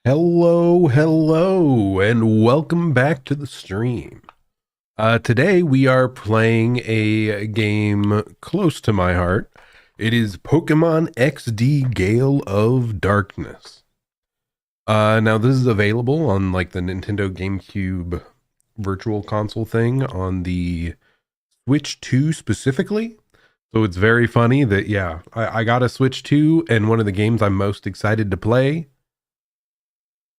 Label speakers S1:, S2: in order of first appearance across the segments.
S1: Hello, and welcome back to the stream. Today we are playing a game close to my heart. It is Pokemon XD Gale of Darkness. Now this is available on like the Nintendo Gamecube virtual console thing on the Switch 2 specifically. So it's very funny that, yeah, I got a Switch 2, and one of the games I'm most excited to play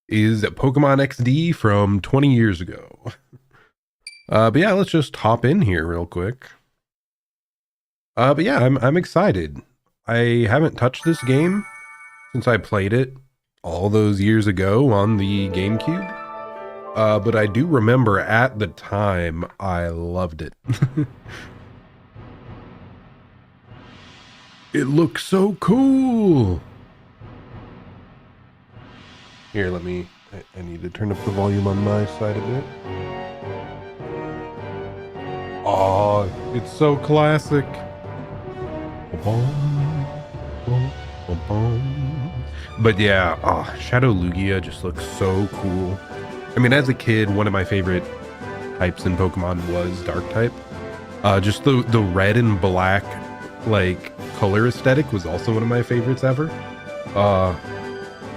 S1: is Pokemon XD from 20 years ago. But yeah, let's just hop in here real quick. But yeah, I'm excited. I haven't touched this game since I played it all those years ago on the GameCube. But I do remember at the time I loved it. It looks so cool. Here, I need to turn up the volume on my side a bit. Oh, it's so classic. But yeah, Shadow Lugia just looks so cool. I mean, as a kid, one of my favorite types in Pokemon was Dark type. Just the red and black, like, color aesthetic was also one of my favorites ever.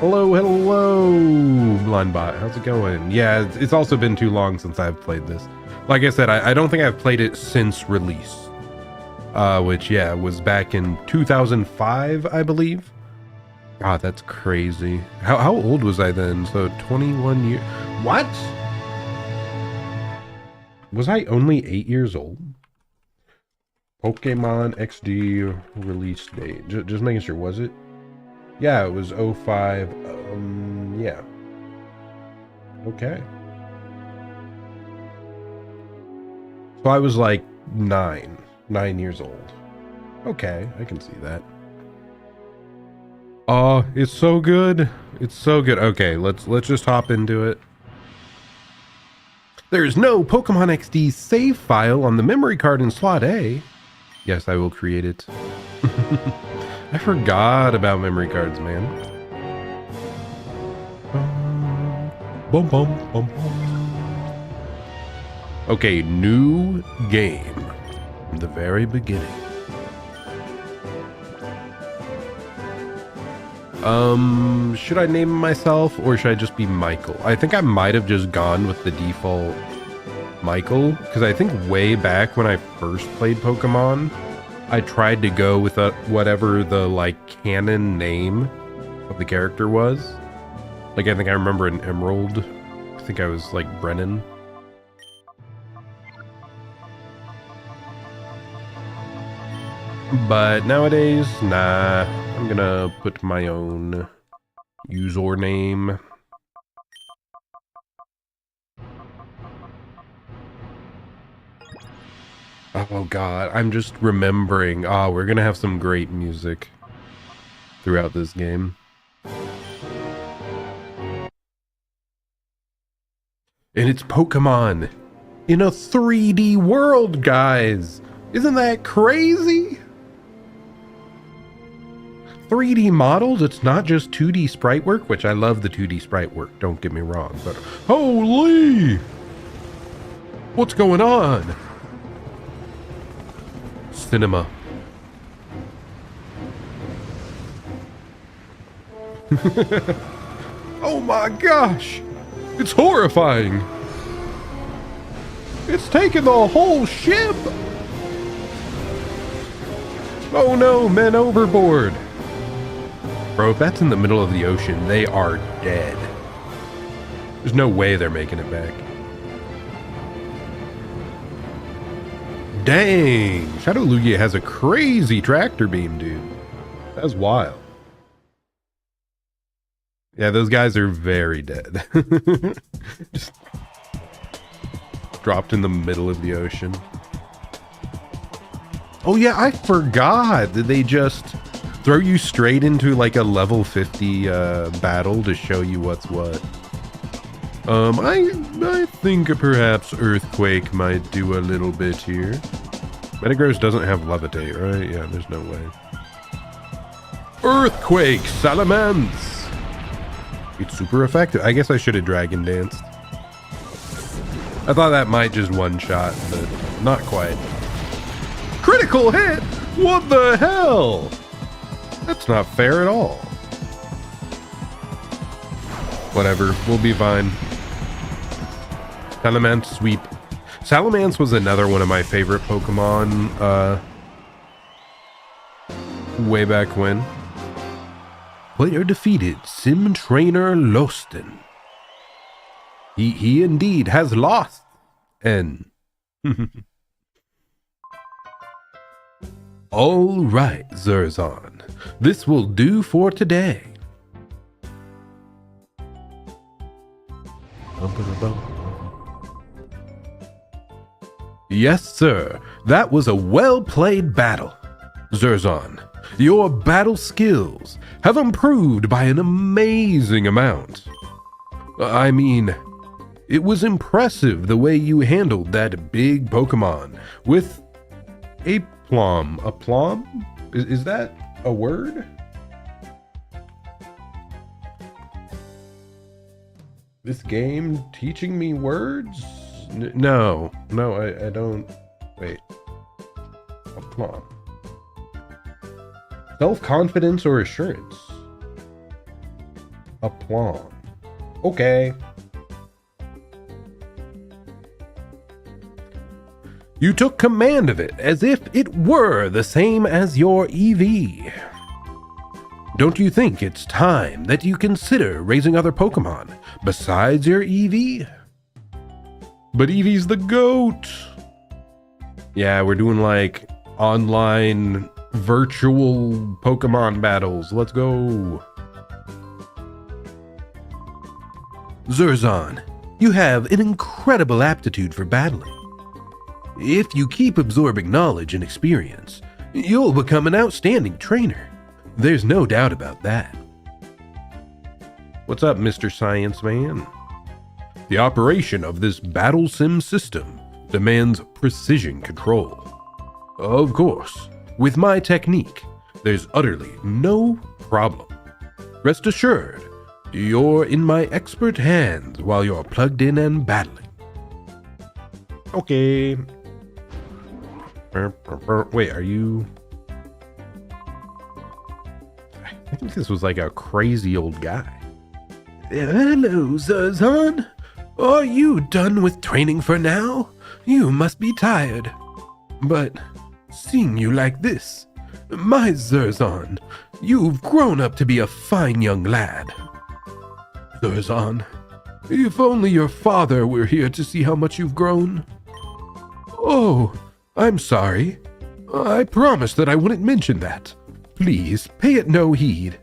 S1: Hello, Blindbot. How's it going? Yeah, it's also been too long since I've played this. Like I said, I don't think I've played it since release. Which, yeah, was back in 2005, I believe. God, that's crazy. How old was I then? So 21 years. What? Was I only 8 years old? Pokemon XD release date. Just making sure, was it? Yeah, it was 05. Yeah. Okay. So I was like 9 years old. Okay, I can see that. Oh, it's so good. It's so good. Okay, let's just hop into it. There's no Pokemon XD save file on the memory card in slot A. Yes, I will create it. I forgot about memory cards, man. Bum, bum, bum, bum. Okay, new game. From the very beginning. Should I name myself or should I just be Michael? I think I might have just gone with the default Michael, because I think way back when I first played Pokemon, I tried to go with whatever the like canon name of the character was. Like, I think I remember an Emerald. I think I was like Brennan. But nowadays, nah, I'm gonna put my own username. Oh god, I'm just remembering. We're gonna have some great music throughout this game. And it's Pokemon in a 3D world, guys! Isn't that crazy? 3D models, it's not just 2D sprite work, which I love the 2D sprite work, don't get me wrong, but holy! What's going on? Cinema. Oh my gosh! It's horrifying! It's taken the whole ship! Oh no, men overboard! Bro, if that's in the middle of the ocean, they are dead. There's no way they're making it back. Dang! Shadow Lugia has a crazy tractor beam, dude. That's wild. Yeah, those guys are very dead. Just dropped in the middle of the ocean. Oh yeah, I forgot that they just throw you straight into like a level 50 battle to show you what's what. I think perhaps Earthquake might do a little bit here. Metagross doesn't have Levitate, right? Yeah, there's no way. Earthquake, Salamence! It's super effective. I guess I should have dragon danced. I thought that might just one shot, but not quite. Critical hit? What the hell? That's not fair at all. Whatever, we'll be fine. Salamence sweep. Salamence was another one of my favorite Pokemon way back when. Player defeated Sim Trainer Losten. He indeed has lost. And all right, Zerzan. This will do for today. Yes, sir. That was a well-played battle. Zerzan, your battle skills have improved by an amazing amount. I mean, it was impressive the way you handled that big Pokemon with aplomb. Aplomb? Is that a word? This game teaching me words? No, I don't. Wait. Aplomb. Self-confidence or assurance? Aplomb. Okay. You took command of it as if it were the same as your EV. Don't you think it's time that you consider raising other Pokemon besides your EV? But Eevee's the GOAT. Yeah, we're doing like online virtual Pokemon battles. Let's go. Zerzan, you have an incredible aptitude for battling. If you keep absorbing knowledge and experience, you'll become an outstanding trainer. There's no doubt about that. What's up, Mr. Science Man? The operation of this battle sim system demands precision control. Of course, with my technique, there's utterly no problem. Rest assured, you're in my expert hands while you're plugged in and battling. Okay. Wait, are you... I think this was like a crazy old guy. Hello, Zerzan. Are you done with training for now? You must be tired. But seeing you like this, my Zerzan, you've grown up to be a fine young lad. Zerzan, if only your father were here to see how much you've grown. Oh, I'm sorry. I promised that I wouldn't mention that. Please, pay it no heed.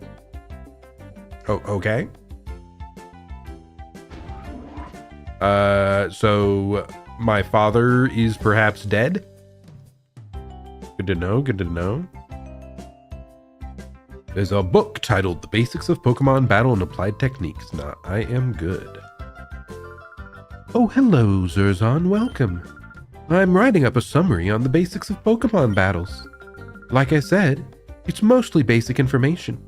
S1: Oh, okay. So my father is perhaps dead? Good to know, good to know. There's a book titled The Basics of Pokemon Battle and Applied Techniques. Now, I am good. Oh, hello, Zerzan, welcome. I'm writing up a summary on the basics of Pokemon battles. Like I said, it's mostly basic information,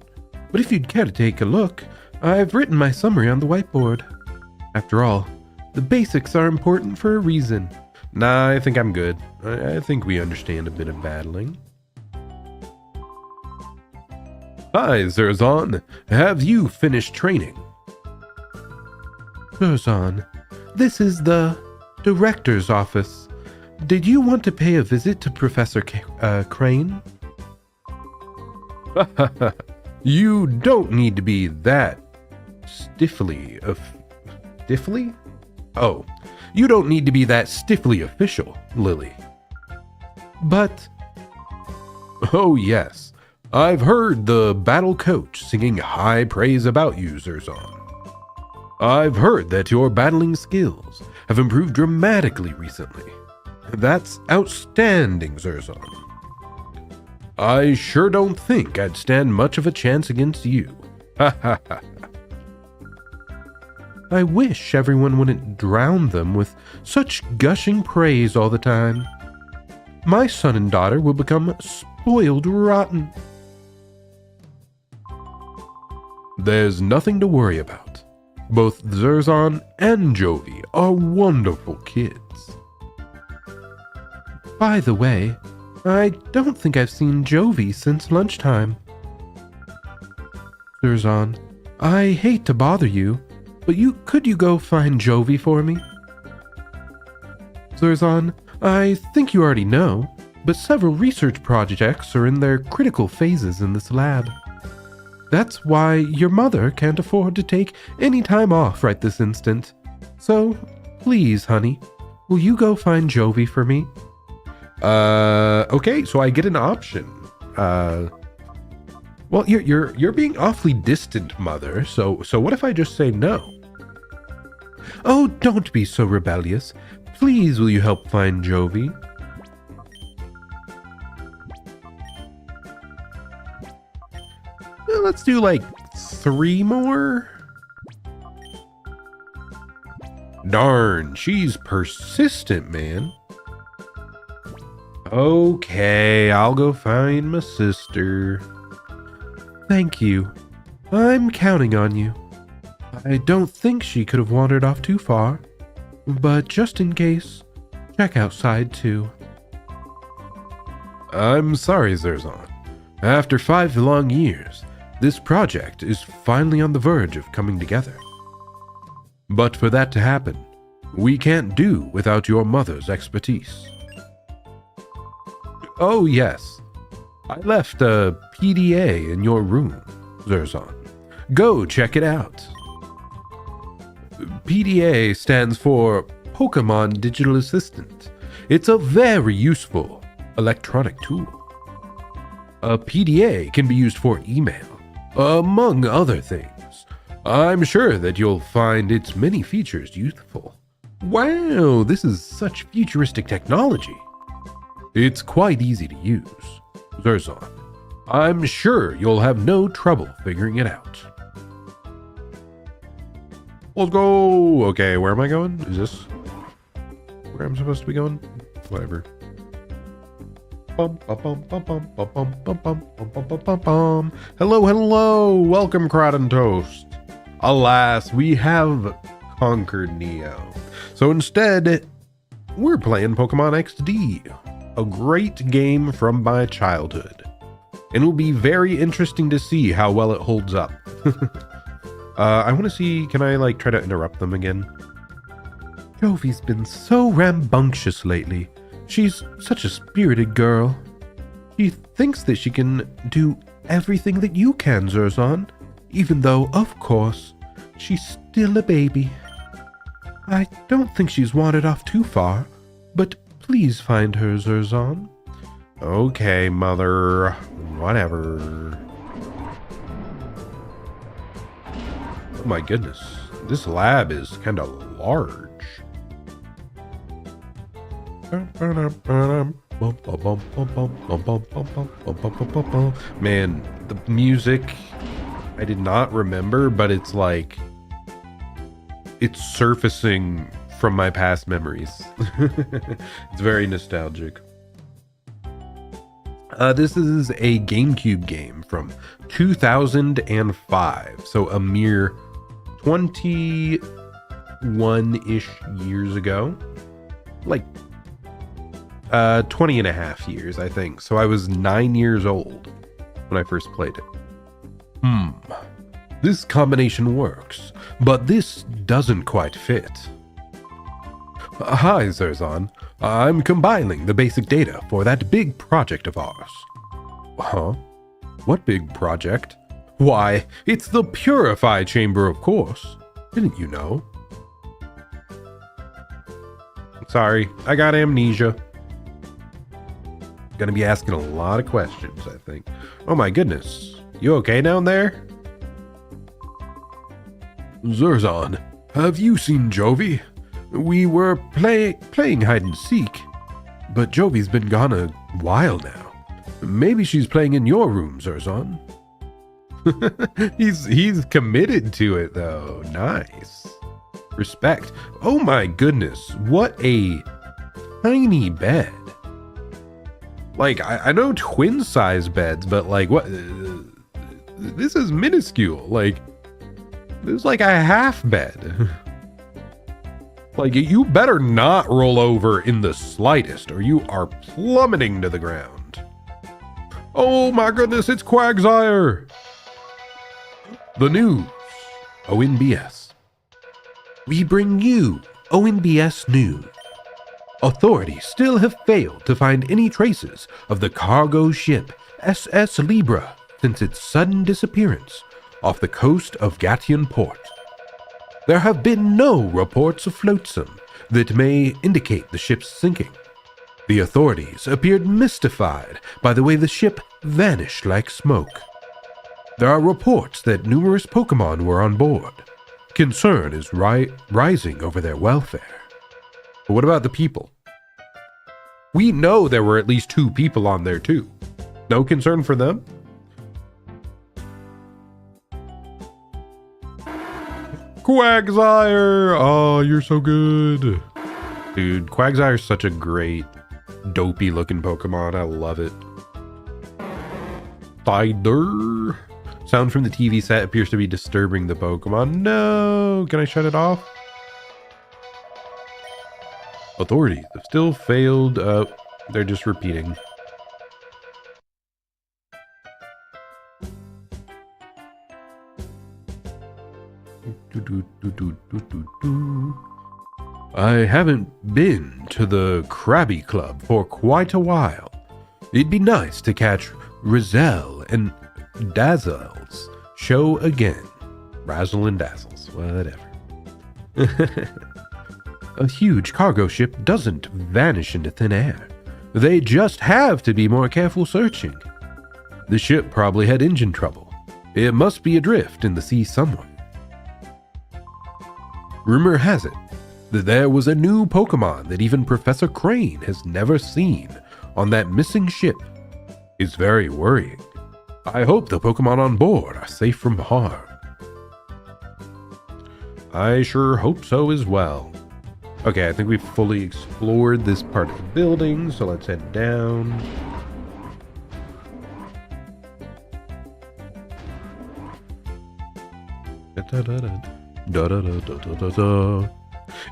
S1: but if you'd care to take a look, I've written my summary on the whiteboard. After all, the basics are important for a reason. Nah, I think I'm good. I think we understand a bit of battling. Hi, Zerzan. Have you finished training? Zerzan, this is the director's office. Did you want to pay a visit to Professor Crane? You don't need to be that stiffly Oh, you don't need to be that stiffly official, Lily. But, oh yes, I've heard the battle coach singing high praise about you, Zerzan. I've heard that your battling skills have improved dramatically recently. That's outstanding, Zerzan. I sure don't think I'd stand much of a chance against you. Ha ha ha. I wish everyone wouldn't drown them with such gushing praise all the time. My son and daughter will become spoiled rotten. There's nothing to worry about. Both Zerzan and Jovi are wonderful kids. By the way, I don't think I've seen Jovi since lunchtime. Zerzan, I hate to bother you, but could you go find Jovi for me? Zerzan, I think you already know, but several research projects are in their critical phases in this lab. That's why your mother can't afford to take any time off right this instant. So, please, honey, will you go find Jovi for me? Okay, so I get an option. Well, you're being awfully distant, Mother, so what if I just say no? Oh, don't be so rebellious. Please, will you help find Jovi? Let's do like 3 more. Darn, she's persistent, man. Okay, I'll go find my sister. Thank you. I'm counting on you. I don't think she could have wandered off too far, but just in case, check outside too. I'm sorry, Zerzan. After 5 long years, this project is finally on the verge of coming together. But for that to happen, we can't do without your mother's expertise. Oh yes, I left a PDA in your room, Zerzan. Go check it out. PDA stands for Pokémon Digital Assistant. It's a very useful electronic tool. A PDA can be used for email, among other things. I'm sure that you'll find its many features useful. Wow, this is such futuristic technology. It's quite easy to use, Zerzan. I'm sure you'll have no trouble figuring it out. Let's go! Okay, where am I going? Is this where I'm supposed to be going? Whatever. Hello, hello! Welcome, Crowd and Toast. Alas, we have conquered Neo. So instead, we're playing Pokemon XD. A great game from my childhood. And it'll be very interesting to see how well it holds up. I want to see, can I like try to interrupt them again? Jovi's been so rambunctious lately. She's such a spirited girl. She thinks that she can do everything that you can, Zerzan, even though, of course, she's still a baby. I don't think she's wandered off too far, but please find her, Zerzan. Okay, Mother. Whatever. Oh my goodness. This lab is kind of large. Man, the music, I did not remember, but it's like, it's surfacing from my past memories. It's very nostalgic. This is a Gamecube game from 2005, so a mere 21-ish years ago. Like 20 and a half years, I think. So I was 9 years old when I first played it. This combination works, but this doesn't quite fit. Hi, Zerzan. I'm compiling the basic data for that big project of ours. Huh? What big project? Why, it's the Purify Chamber, of course. Didn't you know? Sorry, I got amnesia. Gonna be asking a lot of questions, I think. Oh my goodness. You okay down there? Zerzan, have you seen Jovi? We were playing hide and seek, but Jovi's been gone a while now. Maybe she's playing in your room, Zerzan. He's committed to it though. Nice. Respect. Oh my goodness, what a tiny bed. Like, I know twin size beds, but like what? This is minuscule. Like, This is like a half bed. Like, you better not roll over in the slightest, or you are plummeting to the ground. Oh my goodness, it's Quagsire! The news. ONBS. We bring you ONBS news. Authorities still have failed to find any traces of the cargo ship SS Libra since its sudden disappearance off the coast of Gatian Port. There have been no reports of flotsam that may indicate the ship's sinking. The authorities appeared mystified by the way the ship vanished like smoke. There are reports that numerous Pokémon were on board. Concern is rising over their welfare. But what about the people? We know there were at least 2 people on there too. No concern for them? Quagsire! Oh, you're so good. Dude, Quagsire's such a great, dopey looking Pokemon. I love it. Spider. Sound from the TV set appears to be disturbing the Pokemon. No! Can I shut it off? Authorities have still failed. They're just repeating. I haven't been to the Krabby Club for quite a while. It'd be nice to catch Rizel and Dazzle's show again. Razzle and Dazzles, whatever. A huge cargo ship doesn't vanish into thin air. They just have to be more careful searching. The ship probably had engine trouble. It must be adrift in the sea somewhere. Rumor has it that there was a new Pokemon that even Professor Crane has never seen on that missing ship. It's very worrying. I hope the Pokemon on board are safe from harm. I sure hope so as well. Okay, I think we've fully explored this part of the building, so let's head down.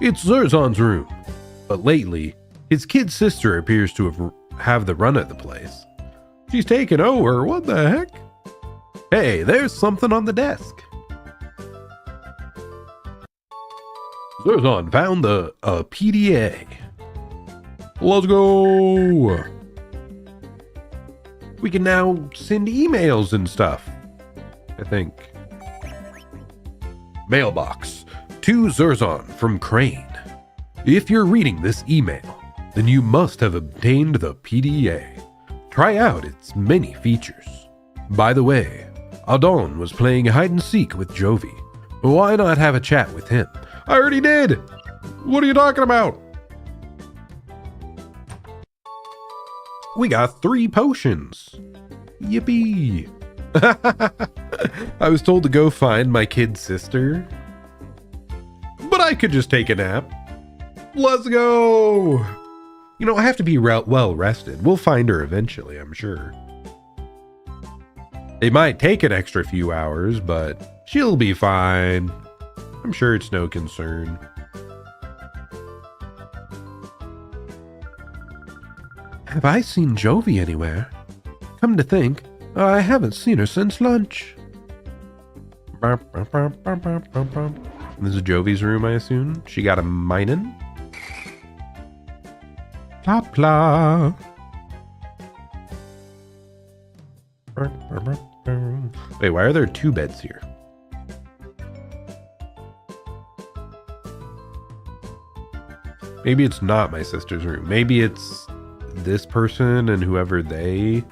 S1: It's Zerzon's room, but lately, his kid sister appears to have the run of the place. She's taken over, what the heck? Hey, there's something on the desk. Zerzon found a PDA. Let's go! We can now send emails and stuff, I think. Mailbox to Zerzon from Crane. If you're reading this email, then you must have obtained the PDA. Try out its many features. By the way, Adon was playing hide and seek with Jovi. Why not have a chat with him? I already did! What are you talking about? We got 3 potions. Yippee! I was told to go find my kid sister, but I could just take a nap. Let's go! You know, I have to be well rested. We'll find her eventually, I'm sure. It might take an extra few hours, but she'll be fine. I'm sure it's no concern. Have I seen Jovi anywhere? Come to think, I haven't seen her since lunch. This is Jovi's room, I assume. She got a minin'. Pla. Wait, why are there 2 beds here? Maybe it's not my sister's room. Maybe it's this person and whoever they...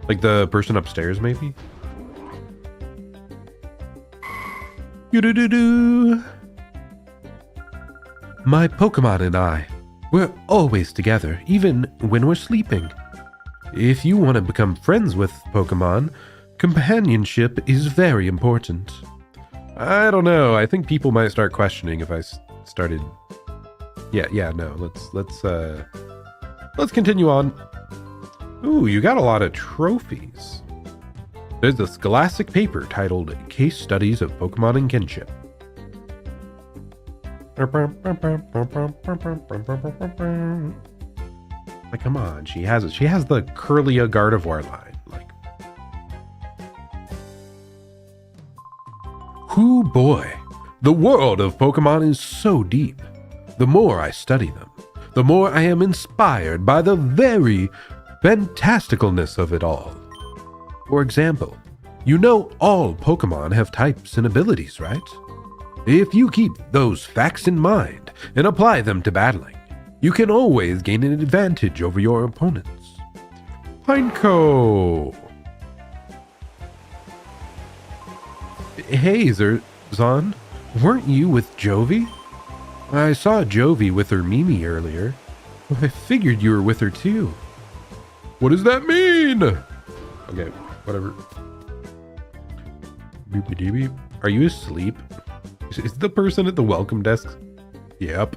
S1: Like the person upstairs, maybe? My Pokemon and I, we're always together, even when we're sleeping. If you want to become friends with Pokemon, companionship is very important. I don't know. I think people might start questioning if I started... Yeah, no. Let's continue on. Ooh, you got a lot of trophies. There's a scholastic paper titled Case Studies of Pokemon and Kinship. Like, come on, she has it. She has the Curlia Gardevoir line. Like, whoo boy, the world of Pokemon is so deep. The more I study them, the more I am inspired by the very fantasticalness of it all. For example, you know all Pokemon have types and abilities, right? If you keep those facts in mind and apply them to battling, you can always gain an advantage over your opponents. Pineco! Hey, Zerzan, weren't you with Jovi? I saw Jovi with her Mimi earlier. I figured you were with her too. What does that mean? Okay, whatever. Beep-a-dee-beep. Are you asleep? Is the person at the welcome desk? Yep.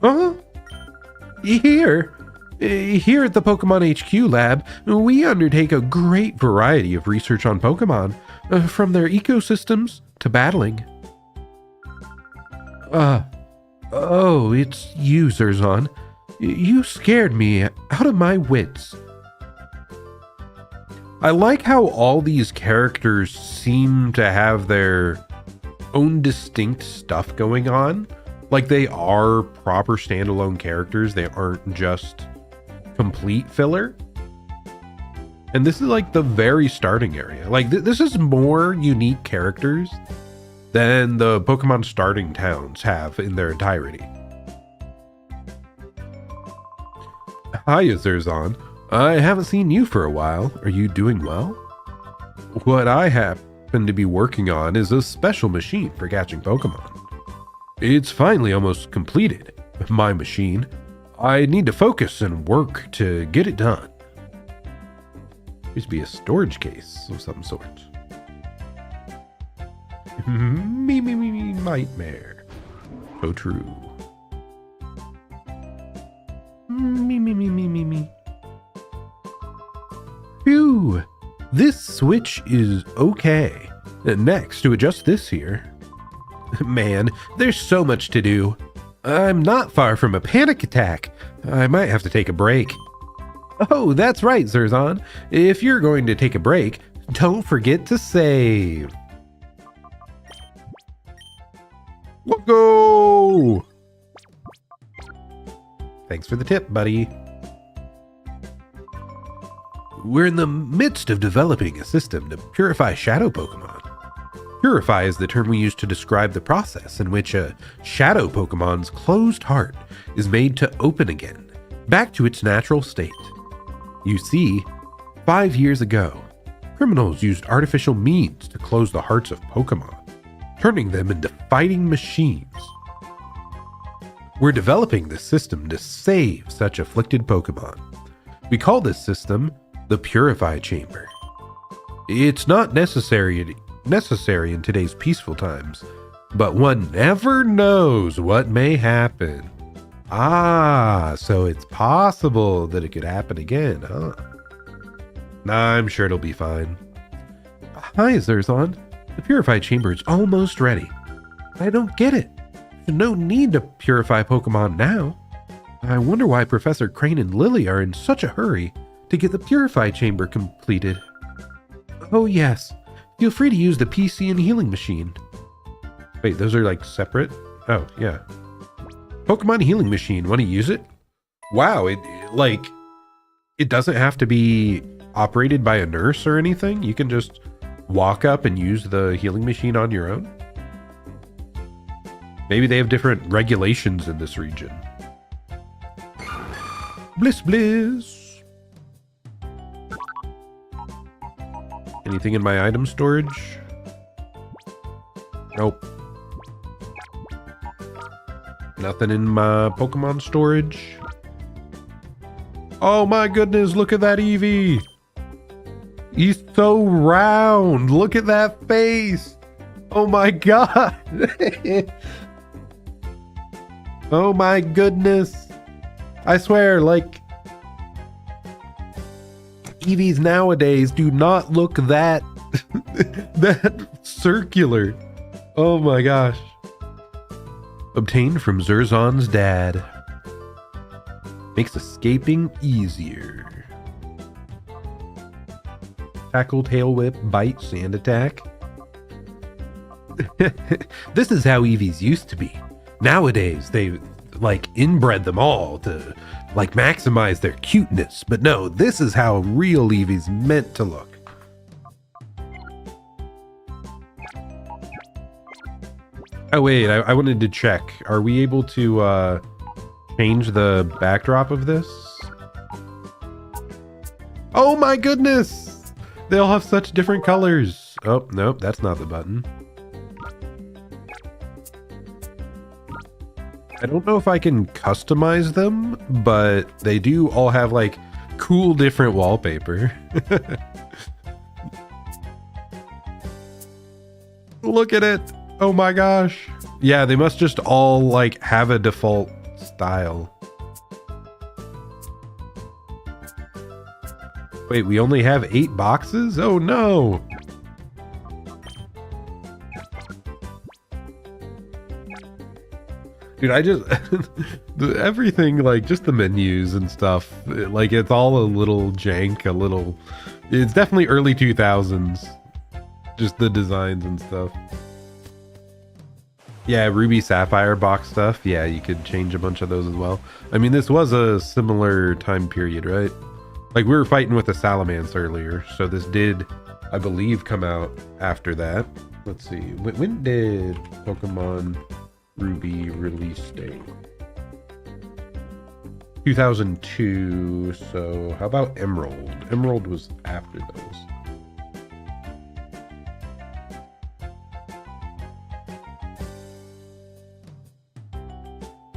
S1: Huh? Here at the Pokemon HQ lab, we undertake a great variety of research on Pokemon, from their ecosystems to battling. Oh, it's you, Zerzan. You scared me out of my wits. I like how all these characters seem to have their own distinct stuff going on. Like, they are proper standalone characters. They aren't just complete filler. And this is like the very starting area. Like, this is more unique characters than the Pokemon starting towns have in their entirety. Hi, Zerzan. I haven't seen you for a while. Are you doing well? What I happen to be working on is a special machine for catching Pokemon. It's finally almost completed. My machine. I need to focus and work to get it done. Used to be a storage case of some sort. Me, nightmare. So true. Me. Phew. This switch is okay. Next, to adjust this here. Man, there's so much to do. I'm not far from a panic attack. I might have to take a break. Oh, that's right, Zerzan. If you're going to take a break, don't forget to save. Let's go! Thanks for the tip, buddy. We're in the midst of developing a system to purify shadow Pokemon. Purify is the term we use to describe the process in which a shadow Pokemon's closed heart is made to open again, back to its natural state. You see, 5 years ago, criminals used artificial means to close the hearts of Pokemon, turning them into fighting machines. We're developing this system to save such afflicted Pokemon. We call this system the Purify Chamber. It's not necessary in today's peaceful times, but one never knows what may happen. Ah, so it's possible that it could happen again, huh? Nah, I'm sure it'll be fine. Hi, Zerzan. The Purify Chamber is almost ready. I don't get it. There's no need to purify Pokemon now. I wonder why Professor Crane and Lily are in such a hurry to get the Purify Chamber completed. Oh yes, feel free to use the PC and healing machine. Wait, those are like separate? Oh, yeah. Pokemon healing machine, want to use it? Wow, it doesn't have to be operated by a nurse or anything. You can just walk up and use the healing machine on your own. Maybe they have different regulations in this region. Bliss bliss. Anything in my item storage? Nope. Nothing in my Pokemon storage. Oh my goodness, look at that Eevee. He's so round. Look at that face. Oh my god. Oh my goodness. I swear, like, Eevees nowadays do not look that that circular. Oh my gosh. Obtained from Zerzon's dad. Makes escaping easier. Tackle, tail whip, bite, sand attack. This is how Eevees used to be. Nowadays, they like inbred them all to like maximize their cuteness. But no, this is how real Eevees meant to look. Oh wait, I wanted to check. Are we able to change the backdrop of this? Oh my goodness! They all have such different colors. Oh, nope, that's not the button. I don't know if I can customize them, but they do all have like cool different wallpaper. Look at it. Oh my gosh. Yeah, they must just all like have a default style. Wait, we only have 8 boxes? Oh no. Dude, I just everything, like just the menus and stuff, like it's all a little jank, it's definitely early 2000s. Just the designs and stuff. Yeah, Ruby Sapphire box stuff. Yeah, you could change a bunch of those as well. I mean, this was a similar time period, right? Like we were fighting with a Salamence earlier, so this did, I believe, come out after that. Let's see, when did Pokemon Ruby release date? 2002. So how about Emerald? Emerald was after those.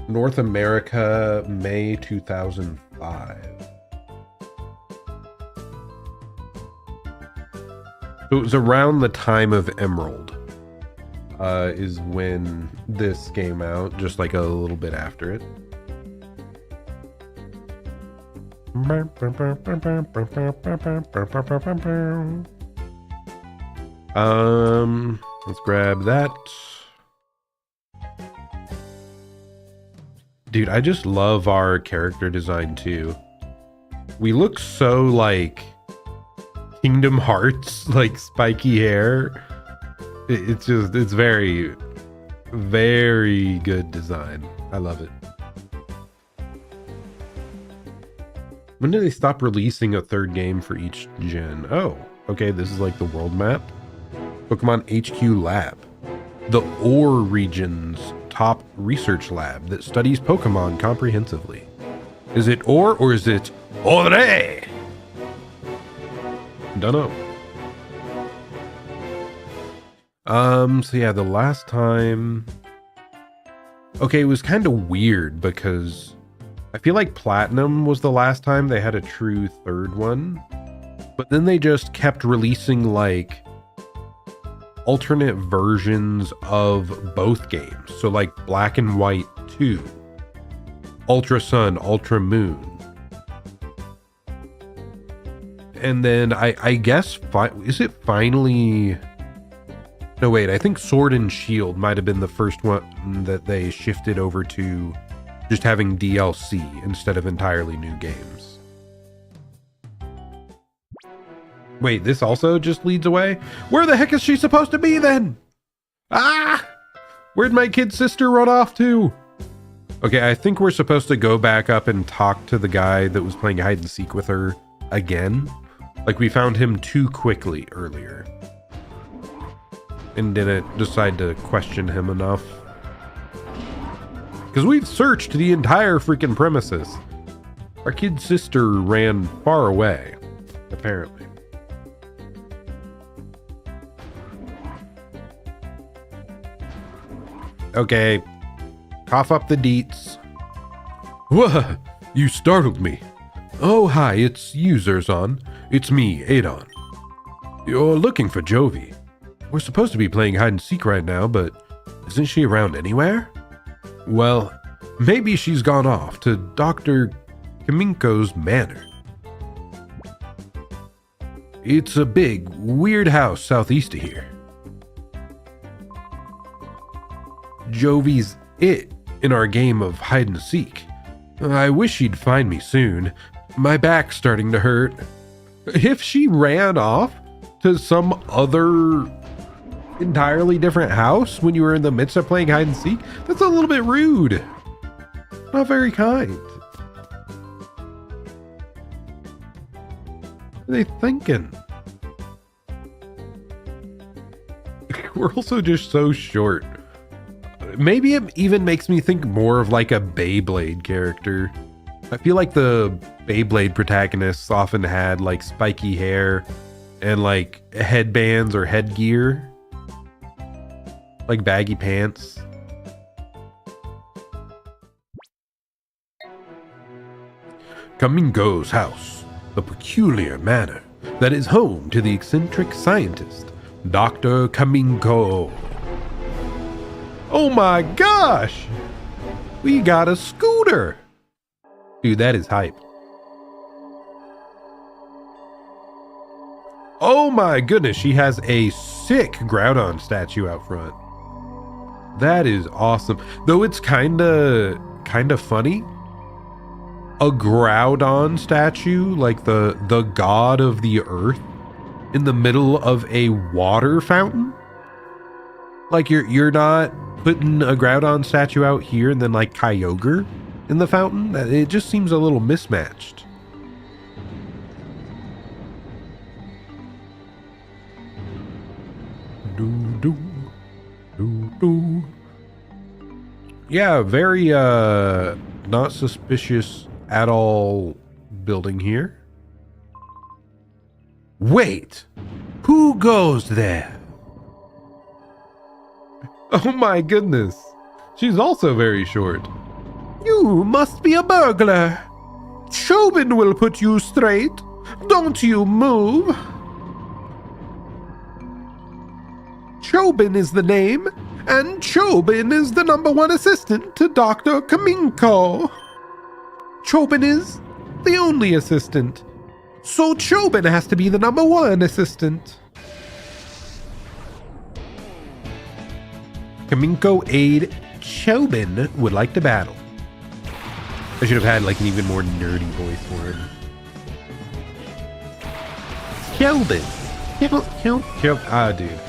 S1: North America, May 2005. So it was around the time of Emerald, is when this came out, just like a little bit after it. Let's grab that. Dude, I just love our character design too. We look so like Kingdom Hearts, like spiky hair. It's very, very good design. I love it. When did they stop releasing a third game for each gen? Oh, okay, this is like the world map. Pokemon HQ Lab. The Ore region's top research lab that studies Pokemon comprehensively. Is it Ore or is it Ore? Dunno. So yeah, the last time... Okay, it was kind of weird because I feel like Platinum was the last time they had a true third one. But then they just kept releasing like alternate versions of both games. So like Black and White 2, Ultra Sun, Ultra Moon. And then I guess, is it finally... No, wait, I think Sword and Shield might have been the first one that they shifted over to just having DLC instead of entirely new games. Wait, this also just leads away? Where the heck is she supposed to be then? Ah! Where'd my kid sister run off to? Okay, I think we're supposed to go back up and talk to the guy that was playing hide and seek with her again. Like we found him too quickly earlier. And didn't decide to question him enough. Because we've searched the entire freaking premises. Our kid sister ran far away, apparently. Okay, cough up the deets. Whoa, you startled me. Oh, hi, it's you, Zerzon. It's me, Adon. You're looking for Jovi. We're supposed to be playing hide and seek right now, but isn't she around anywhere? Well, maybe she's gone off to Dr. Kaminko's manor. It's a big, weird house southeast of here. Jovi's it in our game of hide and seek. I wish she'd find me soon. My back's starting to hurt. If she ran off to some other entirely different house when you were in the midst of playing hide and seek, that's a little bit rude. Not very kind. What are they thinking? We're also just so short. Maybe it even makes me think more of like a Beyblade character. I feel like the Beyblade protagonists often had like spiky hair and like headbands or headgear. Like baggy pants. Kamingo's house, the peculiar manor that is home to the eccentric scientist, Dr. Kamingo. Oh my gosh! We got a scooter! Dude, that is hype. Oh my goodness, she has a sick Groudon statue out front. That is awesome. Though it's kinda funny. A Groudon statue, like the god of the earth, in the middle of a water fountain? Like you're not putting a Groudon statue out here and then like Kyogre in the fountain? It just seems a little mismatched. Yeah, very not suspicious at all building here. Wait, who goes there? Oh my goodness, she's also very short. You must be a burglar. Chobin will put you straight. Don't you move. Chobin is the name, and Chobin is the #1 assistant to Dr. Kaminko. Chobin is the only assistant, so Chobin has to be the #1 assistant. Kaminko aide Chobin would like to battle. I should have had like an even more nerdy voice for him. Chobin. Ah, dude.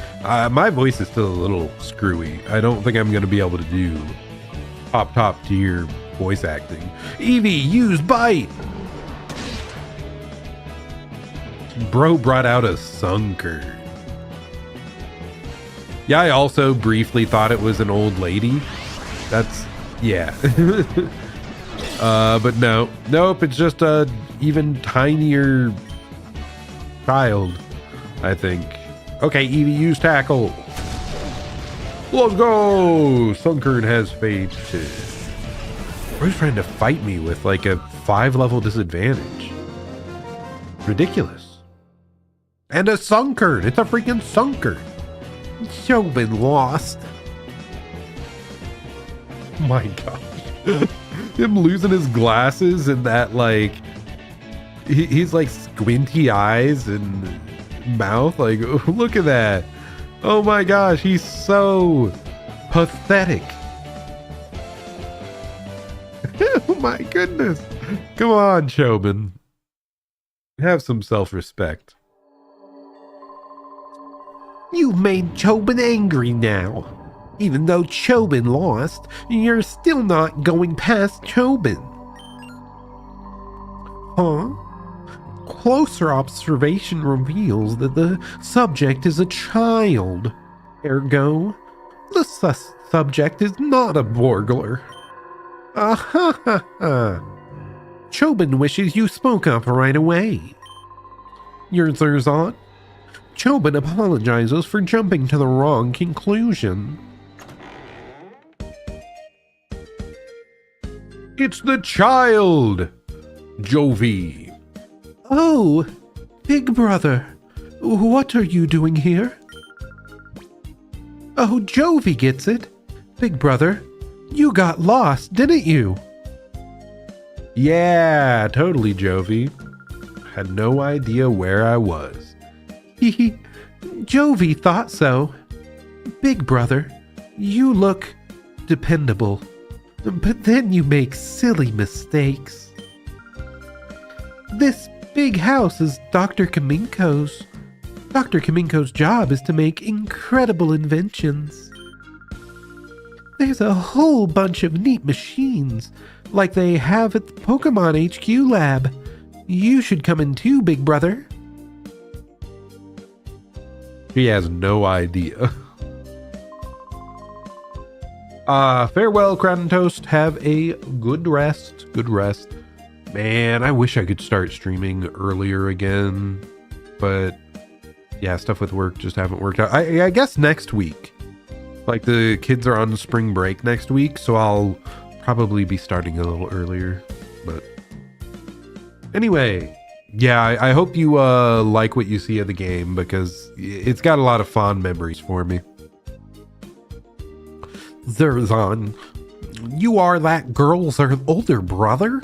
S1: My voice is still a little screwy. I don't think I'm going to be able to do top tier voice acting. Eevee, use bite! Bro brought out a Sunkern. Yeah, I also briefly thought it was an old lady. That's, yeah. But no. Nope, it's just a even tinier child, I think. Okay, Eevee, use tackle. Let's go! Sunkern has fainted. Bro's trying to fight me with like a 5-level disadvantage. Ridiculous. And a Sunkern. It's a freaking Sunkern. Chobin lost. My gosh. Him losing his glasses and that like... He's like squinty eyes and... mouth, like look at that. Oh my gosh, he's so pathetic. Oh my goodness. Come on, Chobin, have some self-respect. You've made Chobin angry now. Even though Chobin lost, you're still not going past Chobin. Huh? Closer observation reveals that the subject is a child. Ergo, the subject is not a burglar. Chobin wishes you spoke up right away. Your Zerzot, Chobin apologizes for jumping to the wrong conclusion. It's the child, Jovi. Oh, big brother, what are you doing here? Oh, Jovi gets it. Big brother, you got lost, didn't you? Yeah, totally, Jovi. Had no idea where I was. Jovi thought so. Big brother, you look
S2: dependable. But then you make silly mistakes. This big house is Dr. Kaminko's. Dr. Kaminko's job is to make incredible inventions. There's a whole bunch of neat machines, like they have at the Pokémon HQ lab. You should come in too, big brother.
S1: She has no idea. Farewell, Crown and Toast. Have a good rest. Good rest. Man, I wish I could start streaming earlier again. But yeah, stuff with work just haven't worked out. I guess next week. Like the kids are on spring break next week, so I'll probably be starting a little earlier. But anyway, yeah, I hope you like what you see of the game because it's got a lot of fond memories for me.
S2: Zerzan, you are that girl's older brother?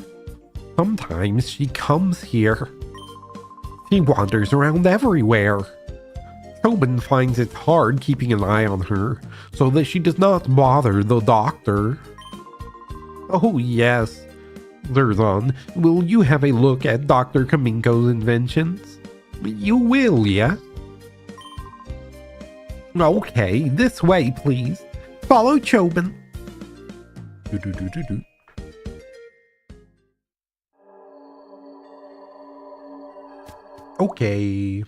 S2: Sometimes she comes here. She wanders around everywhere. Tobin finds it hard keeping an eye on her so that she does not bother the doctor. Oh yes. Zerzan, will you have a look at Dr. Kaminko's inventions? You will, yeah? Okay, this way, please. Follow Chobin.
S1: Okay.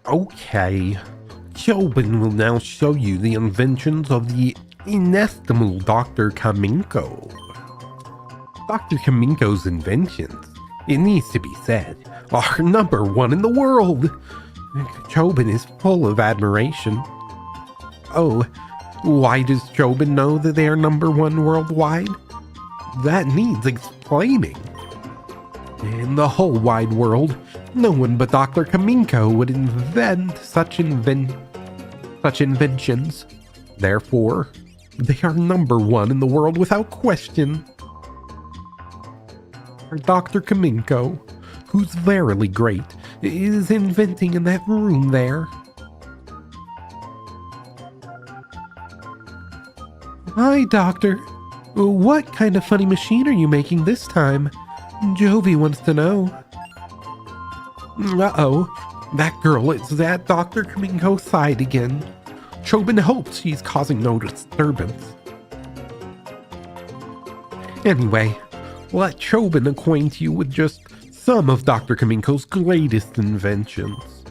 S2: Okay. Chobin will now show you the inventions of the inestimable Dr. Kaminko. Dr. Kaminko's inventions, it needs to be said, are #1 in the world. Chobin is full of admiration. Oh, why does Chobin know that they are #1 worldwide? That needs explaining. In the whole wide world, no one but Dr. Kaminko would invent such inventions. Therefore, they are #1 in the world without question. Dr. Kaminko, who's verily great, is inventing in that room there. Hi, Doctor. What kind of funny machine are you making this time? Jovi wants to know. Uh-oh, that girl is at Dr. Kaminko's side again. Chobin hopes she's causing no disturbance. Anyway, let Chobin acquaint you with just some of Dr. Kaminko's greatest inventions.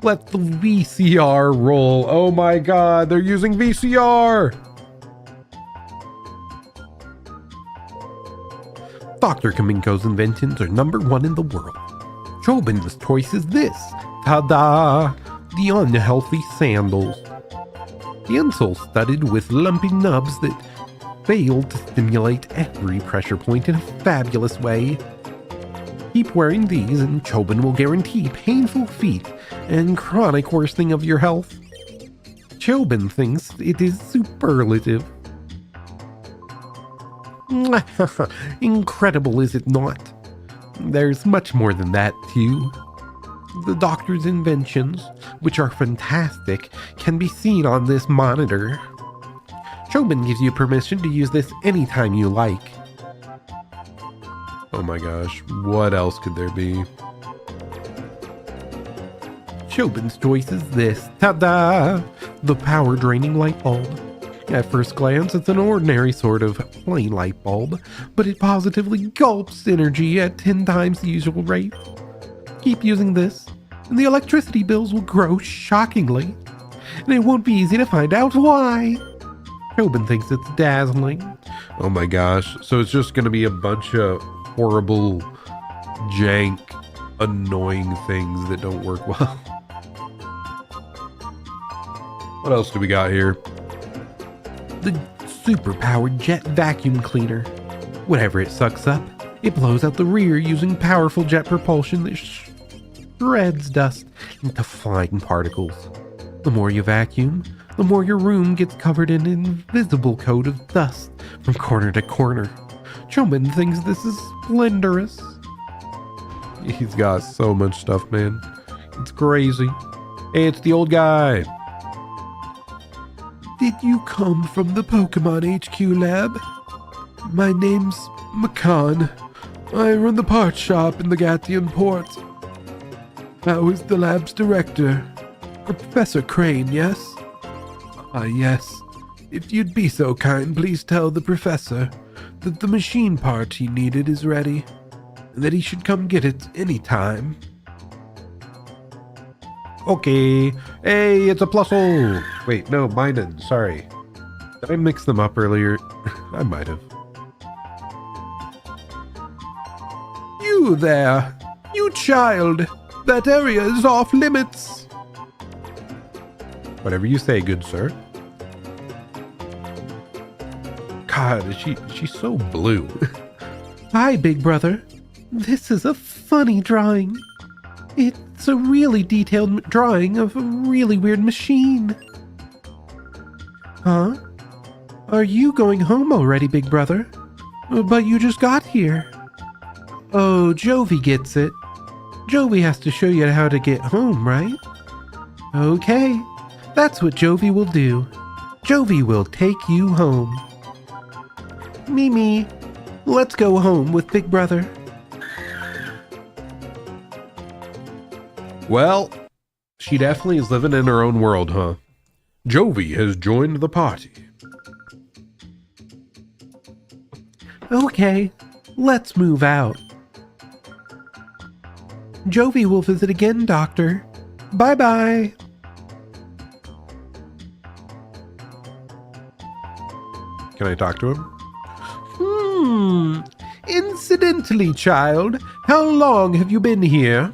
S2: Let the VCR roll. Oh my god, they're using VCR! Dr. Kaminko's inventions are #1 in the world. Chobin's choice is this. Ta-da! The unhealthy sandals. The insole studded with lumpy nubs that fail to stimulate every pressure point in a fabulous way. Keep wearing these and Chobin will guarantee painful feet and chronic worsening of your health. Chobin thinks it is superlative. Incredible, is it not? There's much more than that, too. The doctor's inventions, which are fantastic, can be seen on this monitor. Chobin gives you permission to use this anytime you like.
S1: Oh my gosh, what else could there be?
S2: Chobin's choice is this. Ta-da! The power-draining light bulb. At first glance, it's an ordinary sort of plain light bulb, but it positively gulps energy at 10 times the usual rate. Keep using this, and the electricity bills will grow shockingly, and it won't be easy to find out why. Chobin thinks it's dazzling.
S1: Oh my gosh, so it's just gonna be a bunch of horrible, jank, annoying things that don't work well. What else do we got here?
S2: The super-powered jet vacuum cleaner. Whatever it sucks up, it blows out the rear using powerful jet propulsion that shreds dust into fine particles. The more you vacuum, the more your room gets covered in an invisible coat of dust from corner to corner. Chobin thinks this is splendorous.
S1: He's got so much stuff, man. It's crazy. Hey, it's the old guy.
S2: Did you come from the Pokemon HQ lab? My name's McCon. I run the parts shop in the Gattian port. I was the lab's director. Professor Crane, yes? Ah, yes. If you'd be so kind, please tell the professor that the machine part he needed is ready, and that he should come get it any time.
S1: Okay. Hey, it's a Plusle. Wait, no, Minun. Sorry. Did I mix them up earlier? I might have.
S2: You there! You child! That area is off limits!
S1: Whatever you say, good sir. God, she's so blue.
S2: Hi, big brother. This is a funny drawing. It's a really detailed drawing of a really weird machine. Huh? Are you going home already, big brother? But you just got here. Oh, Jovi gets it. Jovi has to show you how to get home, right? Okay, that's what Jovi will do. Jovi will take you home. Mimi, let's go home with big brother.
S1: Well, she definitely is living in her own world, huh? Jovi has joined the party.
S2: Okay, let's move out. Jovi will visit again, Doctor. Bye-bye.
S1: Can I talk to him?
S2: Incidentally, child, how long have you been here?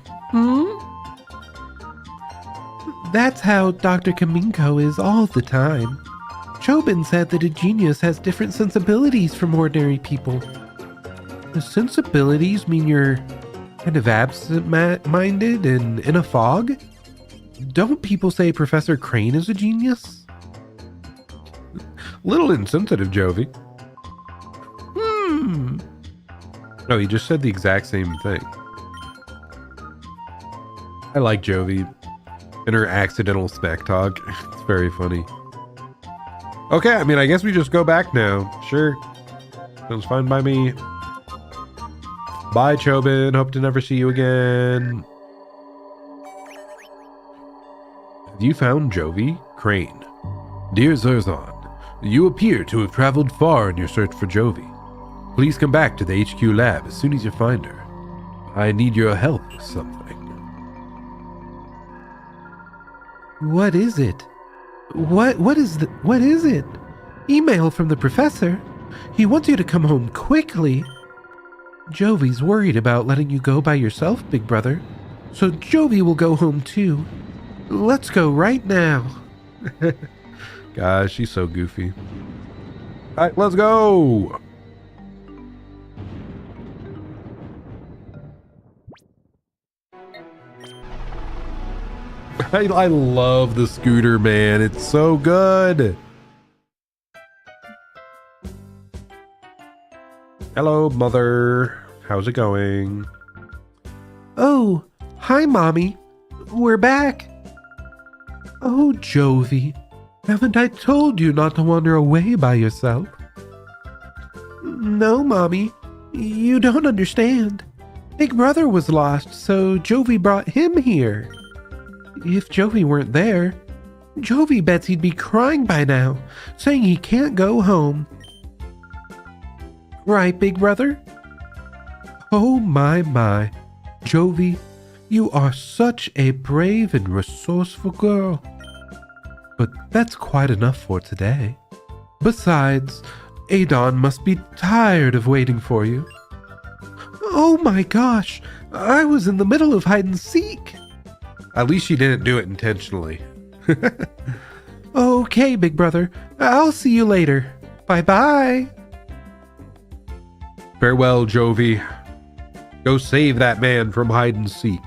S2: That's how Dr. Kaminko is all the time. Chobin said that a genius has different sensibilities from ordinary people. The sensibilities mean you're kind of absent-minded and in a fog? Don't people say Professor Crane is a genius?
S1: Little insensitive, Jovi. No, he just said the exact same thing. I like Jovi and her accidental smack talk. It's very funny. Okay, I mean, I guess we just go back now. Sure. Sounds fine by me. Bye, Chobin. Hope to never see you again. Have you found Jovi? Crane. Dear Zerzan, you appear to have traveled far in your search for Jovi. Please come back to the HQ lab as soon as you find her. I need your help with something.
S2: What is it? What is it? Email from the professor. He wants you to come home quickly. Jovi's worried about letting you go by yourself, big brother. So Jovi will go home too. Let's go right now.
S1: Gosh, she's so goofy. All right, let's go. I love the scooter, man. It's so good. Hello, Mother. How's it going?
S2: Oh, hi, Mommy. We're back. Oh, Jovi. Haven't I told you not to wander away by yourself? No, Mommy. You don't understand. Big Brother was lost, so Jovi brought him here. If Jovi weren't there, Jovi bets he'd be crying by now, saying he can't go home. Right, Big Brother? Oh my. Jovi, you are such a brave and resourceful girl. But that's quite enough for today. Besides, Adon must be tired of waiting for you. Oh my gosh, I was in the middle of hide and seek.
S1: At least she didn't do it intentionally.
S2: Okay, Big Brother. I'll see you later. Bye-bye.
S1: Farewell, Jovi. Go save that man from hide and seek.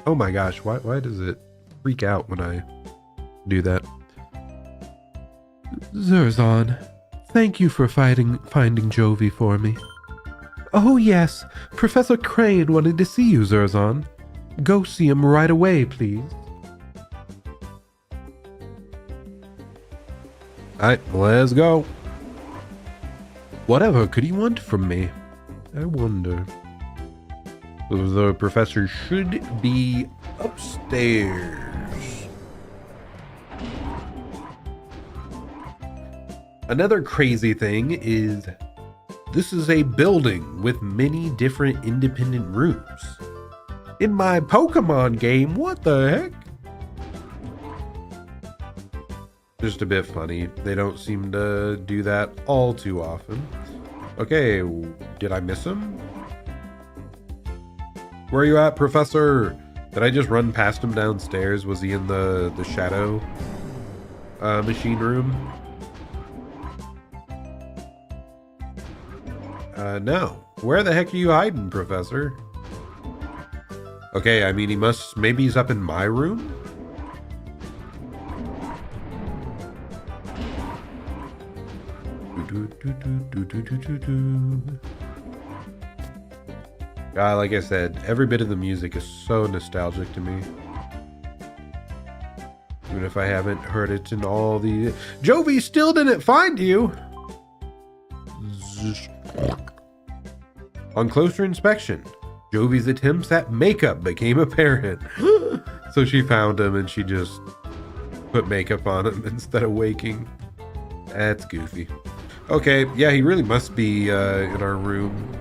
S1: Oh my gosh, why does it freak out when I do that?
S2: Zerzan, thank you for finding Jovi for me. Oh yes, Professor Crane wanted to see you, Zerzan. Go see him right away, please.
S1: Alright, let's go.
S2: Whatever could he want from me? I wonder.
S1: The professor should be upstairs. Another crazy thing is this is a building with many different independent rooms. In my Pokemon game, what the heck? Just a bit funny. They don't seem to do that all too often. Okay, did I miss him? Where are you at, Professor? Did I just run past him downstairs? Was he in the shadow machine room? No. Where the heck are you hiding, Professor? Okay, I mean, maybe he's up in my room? Like I said, every bit of the music is so nostalgic to me. Even if I haven't heard it in all the... Jovi still didn't find you! On closer inspection, Jovi's attempts at makeup became apparent. So she found him and she just put makeup on him instead of waking. That's goofy. Okay, yeah, he really must be in our room.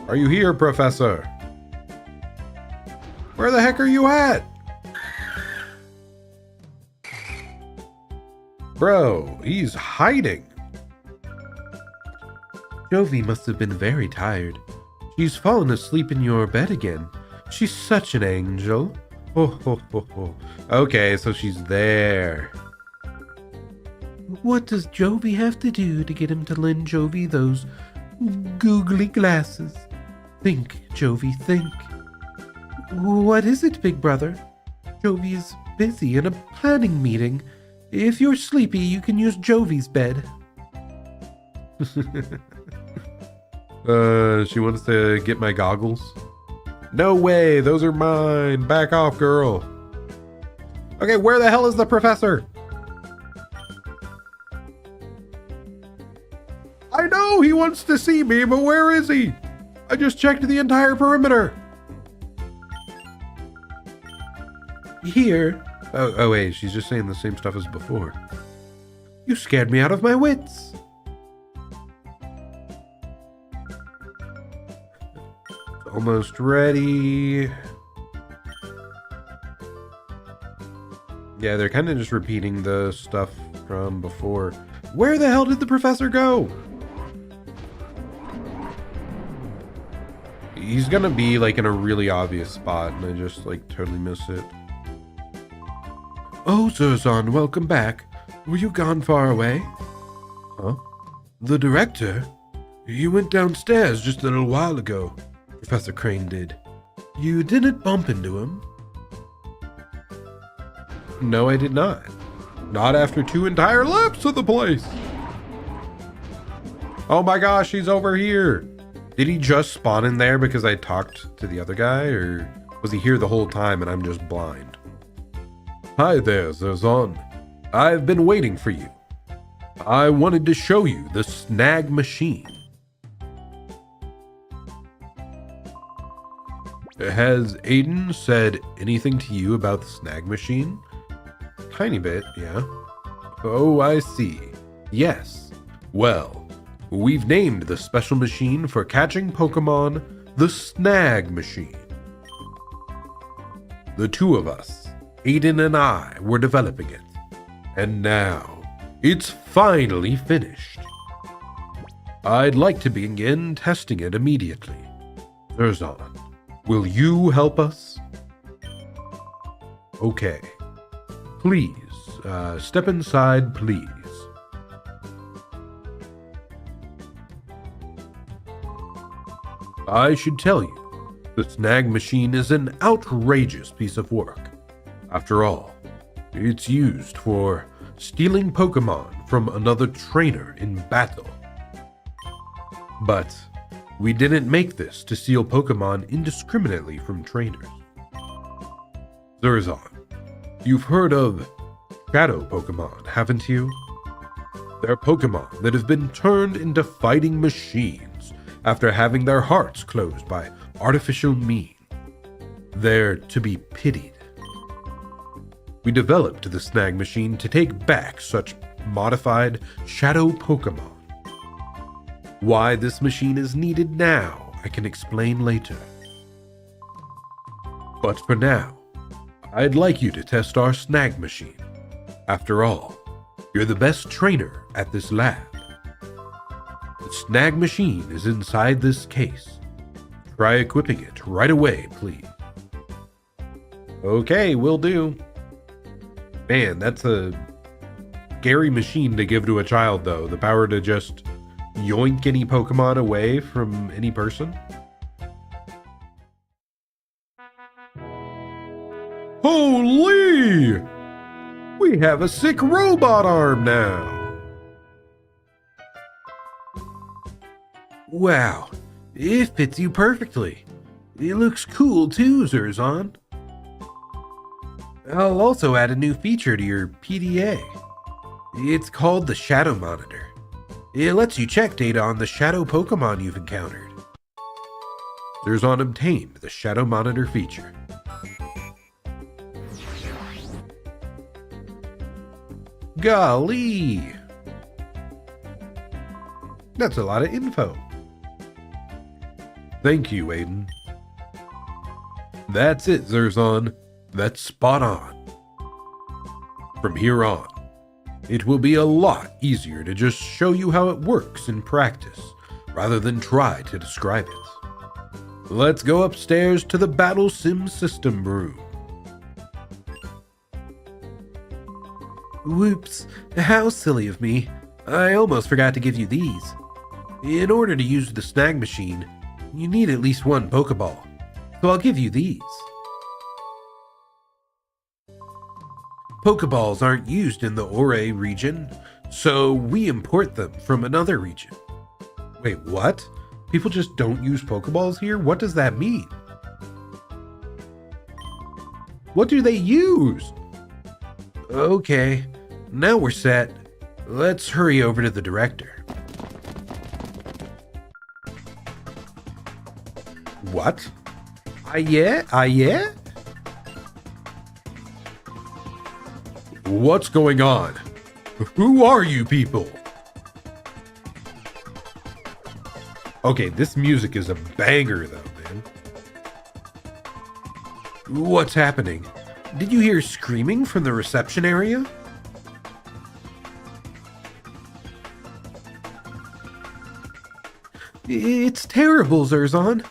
S1: Are you here, Professor? Where the heck are you at? Bro, he's hiding.
S2: Jovi must have been very tired. She's fallen asleep in your bed again. She's such an angel.
S1: Oh, ho, ho, ho. Okay, so she's there.
S2: What does Jovi have to do to get him to lend Jovi those googly glasses? Think, Jovi, think. What is it, big brother? Jovi is busy in a planning meeting. If you're sleepy, you can use Jovi's bed.
S1: She wants to get my goggles. No way, those are mine. Back off, girl. Okay, where the hell is the professor? I know he wants to see me, but where is he? I just checked the entire perimeter.
S2: Here.
S1: Oh wait, she's just saying the same stuff as before.
S2: You scared me out of my wits.
S1: Almost ready. Yeah, they're kind of just repeating the stuff from before. Where the hell did the professor go? He's gonna be like in a really obvious spot and I just like totally miss it.
S2: Oh, Zerzan, welcome back. Were you gone far away?
S1: Huh?
S2: The director? He went downstairs just a little while ago. Professor Crane did. You didn't bump into him?
S1: No, I did not. Not after 2 entire laps of the place. Oh my gosh, he's over here. Did he just spawn in there because I talked to the other guy, or was he here the whole time and I'm just blind? Hi there, Zerzan. I've been waiting for you. I wanted to show you the snag machine. Has Aiden said anything to you about the snag machine? Tiny bit, yeah. Oh, I see. Yes. Well, we've named the special machine for catching Pokemon the snag machine. The two of us, Aiden and I, were developing it. And now, it's finally finished. I'd like to begin testing it immediately. Zerzan, will you help us? Okay. Please, step inside, please. I should tell you, the snag machine is an outrageous piece of work. After all, it's used for stealing Pokemon from another trainer in battle. But we didn't make this to steal Pokémon indiscriminately from trainers. Zerzan, you've heard of Shadow Pokémon, haven't you? They're Pokémon that have been turned into fighting machines after having their hearts closed by artificial means. They're to be pitied. We developed the Snag Machine to take back such modified Shadow Pokémon. Why this machine is needed now, I can explain later. But for now, I'd like you to test our Snag Machine. After all, you're the best trainer at this lab. The Snag Machine is inside this case. Try equipping it right away, please. Okay, will do. Man, that's a scary machine to give to a child, though. The power to just yoink any Pokemon away from any person. Holy! We have a sick robot arm now! Wow, it fits you perfectly. It looks cool too, Zerzan. I'll also add a new feature to your PDA. It's called the Shadow Monitor. It lets you check data on the Shadow Pokemon you've encountered. Zerzan obtained the Shadow Monitor feature. Golly! That's a lot of info. Thank you, Aiden. That's it, Zerzan. That's spot on. From here on, it will be a lot easier to just show you how it works in practice, rather than try to describe it. Let's go upstairs to the Battle Sim System room. Whoops, how silly of me. I almost forgot to give you these. In order to use the Snag Machine, you need at least one Pokeball, so I'll give you these. Pokeballs aren't used in the Ore region, so we import them from another region. Wait, what? People just don't use Pokeballs here? What does that mean? What do they use? Okay, now we're set. Let's hurry over to the director. What? Yeah? What's going on? Who are you people? Okay, this music is a banger though, man. What's happening? Did you hear screaming from the reception area? It's terrible, Zerzan.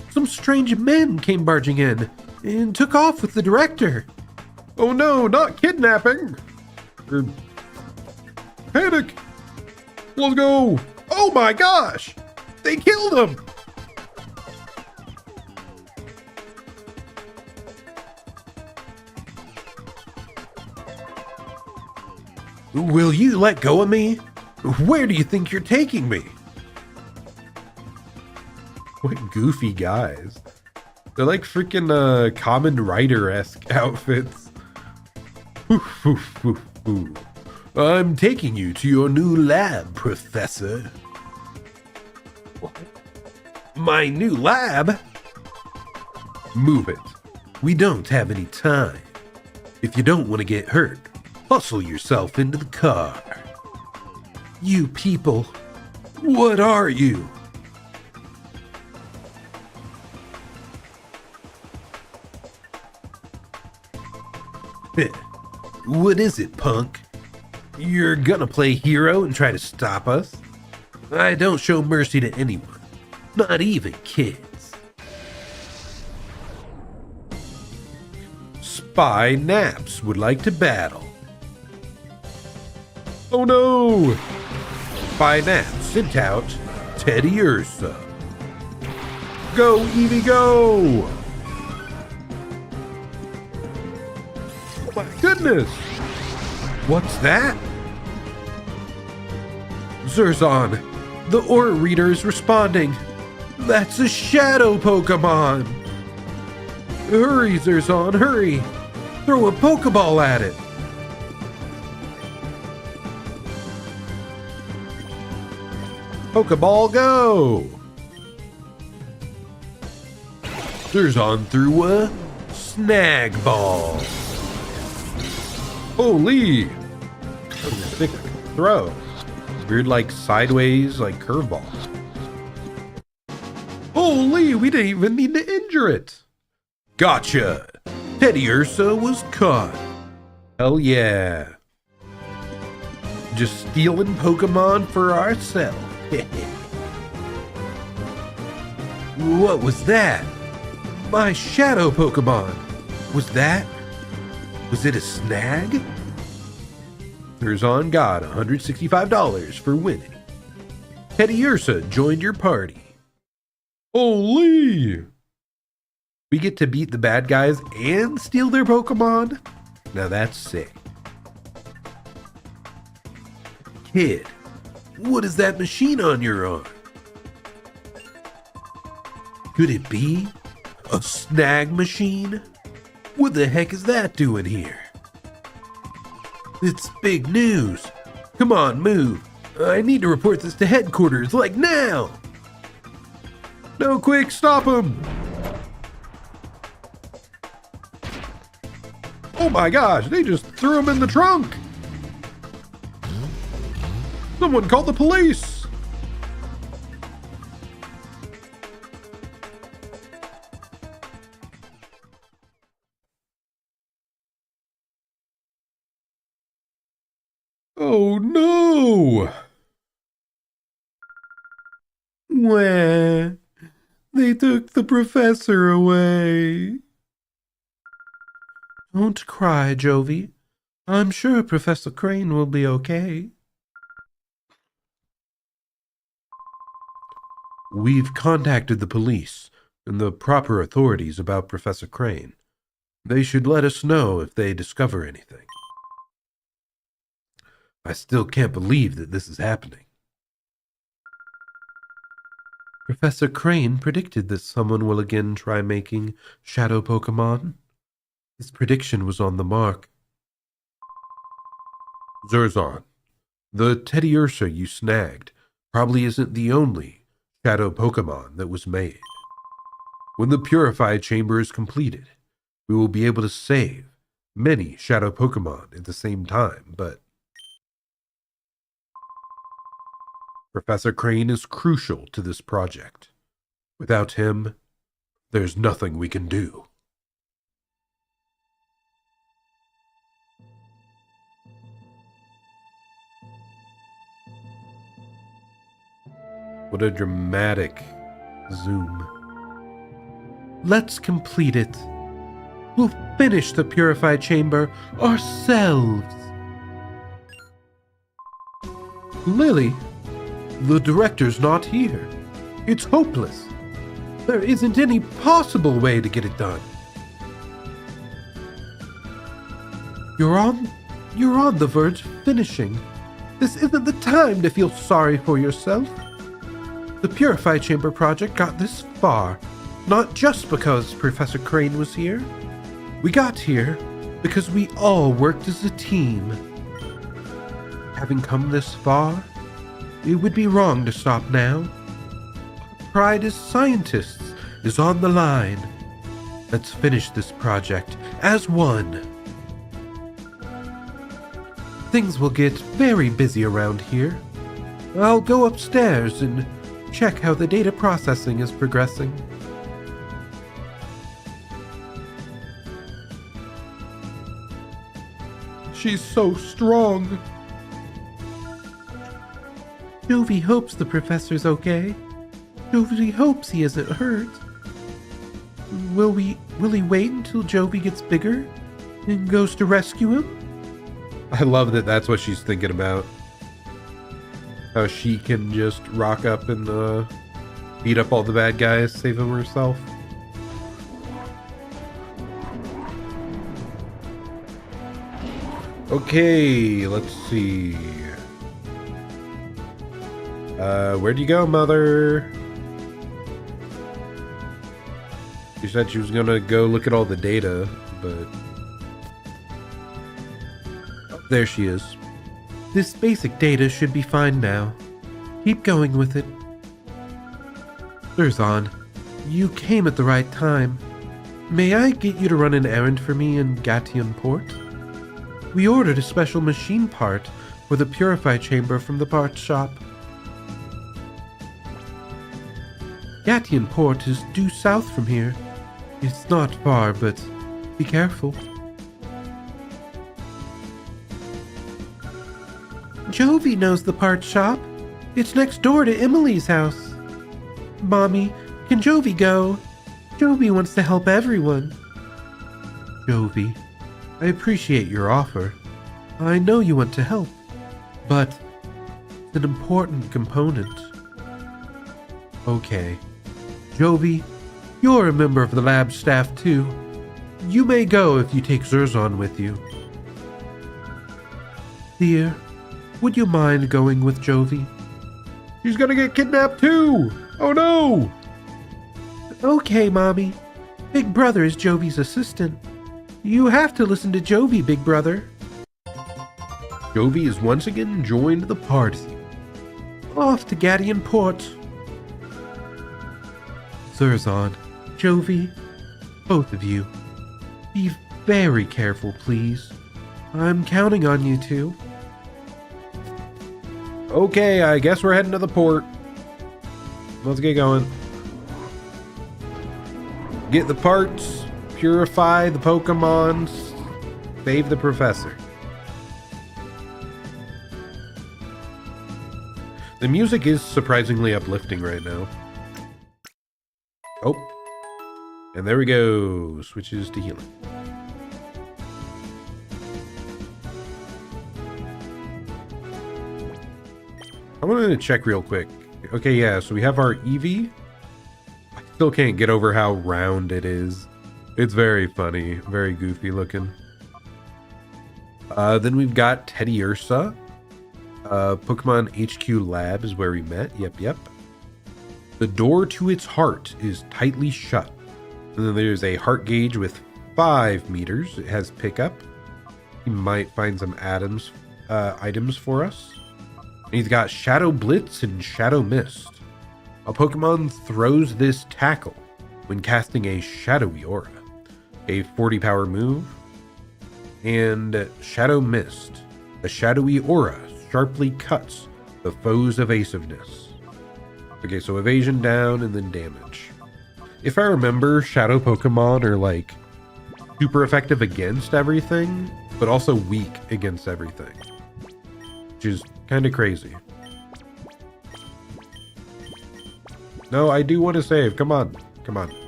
S1: Some strange men came barging in and took off with the director. Oh no, not kidnapping! Panic! Let's go! Oh my gosh! They killed him! Will you let go of me? Where do you think you're taking me? What goofy guys. They're like freaking Kamen Rider-esque outfits. I'm taking you to your new lab, Professor. What? My new lab? Move it. We don't have any time. If you don't want to get hurt, hustle yourself into the car. You people, what are you? What is it, punk? You're gonna play hero and try to stop us? I don't show mercy to anyone, not even kids. Spy Naps would like to battle. Oh no! Spy Naps sent out Teddy Ursa. Go, Eevee, go! Oh my goodness! What's that? Zerzon, the aura reader is responding. That's a shadow Pokemon. Hurry, Zerzon, hurry. Throw a Pokeball at it. Pokeball go. Zerzon threw a snag ball. Holy. That was a thick throw. Weird, like sideways, like curveball. Holy, we didn't even need to injure it. Gotcha. Teddy Ursa was caught. Hell yeah. Just stealing Pokemon for ourselves. What was that? My shadow Pokemon. Was it a snag? Zerzon got $165 for winning. Teddy Ursa joined your party. Holy! We get to beat the bad guys and steal their Pokemon? Now that's sick. Kid, what is that machine on your arm? Could it be a snag machine? What the heck is that doing here? It's big news. Come on, move. I need to report this to headquarters, like now. No, quick, stop him. Oh my gosh, they just threw him in the trunk. Someone called the police. Oh no! Wah, they took the professor away. Don't cry, Jovi. I'm sure Professor Crane will be okay. We've contacted the police and the proper authorities about Professor Crane. They should let us know if they discover anything. I still can't believe that this is happening. Professor Crane predicted that someone will again try making shadow Pokemon. His prediction was on the mark. Zerzon, the Teddy Ursa you snagged probably isn't the only shadow Pokemon that was made. When the purified chamber is completed, we will be able to save many shadow Pokemon at the same time, but Professor Crane is crucial to this project. Without him, there's nothing we can do. What a dramatic zoom. Let's complete it. We'll finish the purified chamber ourselves. Lily, the director's not here. It's hopeless. There isn't any possible way to get it done. You're on the verge of finishing. This isn't the time to feel sorry for yourself. The Purified Chamber project got this far, not just because Professor Crane was here. We got here because we all worked as a team. Having come this far, it would be wrong to stop now. Our pride as scientists is on the line. Let's finish this project as one. Things will get very busy around here. I'll go upstairs and check how the data processing is progressing. She's so strong. Jovi hopes the professor's okay. Jovi hopes he isn't hurt. Will he wait until Jovi gets bigger and goes to rescue him? I love that that's what she's thinking about. How she can just rock up and beat up all the bad guys, save them herself. Okay, let's see. Where'd you go, mother? She said she was gonna go look at all the data, but... Oh, there she is.
S2: This basic data should be fine now. Keep going with it. Zerzan, you came at the right time. May I get you to run an errand for me in Gation Port? We ordered a special machine part for the Purify Chamber from the parts shop. Gation Port is due south from here. It's not far, but be careful. Jovi knows the parts shop. It's next door to Emily's house. Mommy, can Jovi go? Jovi wants to help everyone. Jovi, I appreciate your offer. I know you want to help, but it's an important component. Okay. Jovi, you're a member of the lab staff too. You may go if you take Zerzan with you. Dear, would you mind going with Jovi?
S1: She's gonna get kidnapped too! Oh no!
S2: Okay, Mommy. Big Brother is Jovi's assistant. You have to listen to Jovi, Big Brother.
S1: Jovi has once again joined the party.
S2: Off to Gation Port. Zerzan, Jovi, both of you, be very careful, please. I'm counting on you two.
S1: Okay, I guess we're heading to the port. Let's get going. Get the parts, purify the Pokemon, save the professor. The music is surprisingly uplifting right now. Oh, and there we go. Switches to healing. I'm going to check real quick. Okay, yeah, so we have our Eevee. I still can't get over how round it is. It's very funny, very goofy looking. Then we've got Teddy Ursa. Pokemon HQ Lab is where we met. Yep. The door to its heart is tightly shut. And then there's a heart gauge with 5 meters. It has pickup. He might find some items for us. And he's got Shadow Blitz and Shadow Mist. A Pokemon throws this tackle when casting a Shadowy Aura, a 40 power move. And Shadow Mist, a Shadowy Aura sharply cuts the foe's evasiveness. Okay, so evasion down and then damage. If I remember, Shadow Pokemon are like super effective against everything, but also weak against everything, which is kind of crazy. No, I do want to save. Come on.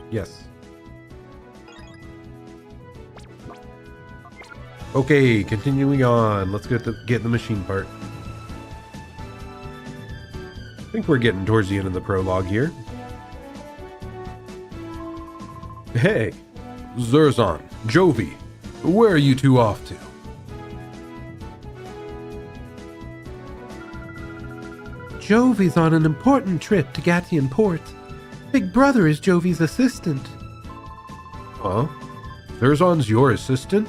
S1: Yes. Okay, continuing on. Let's get the machine part. I think we're getting towards the end of the prologue here. Hey, Zerzan, Jovi, where are you two off to?
S2: Jovi's on an important trip to Gation Port. Big Brother is Jovi's assistant.
S1: Huh? Zerzan's your assistant?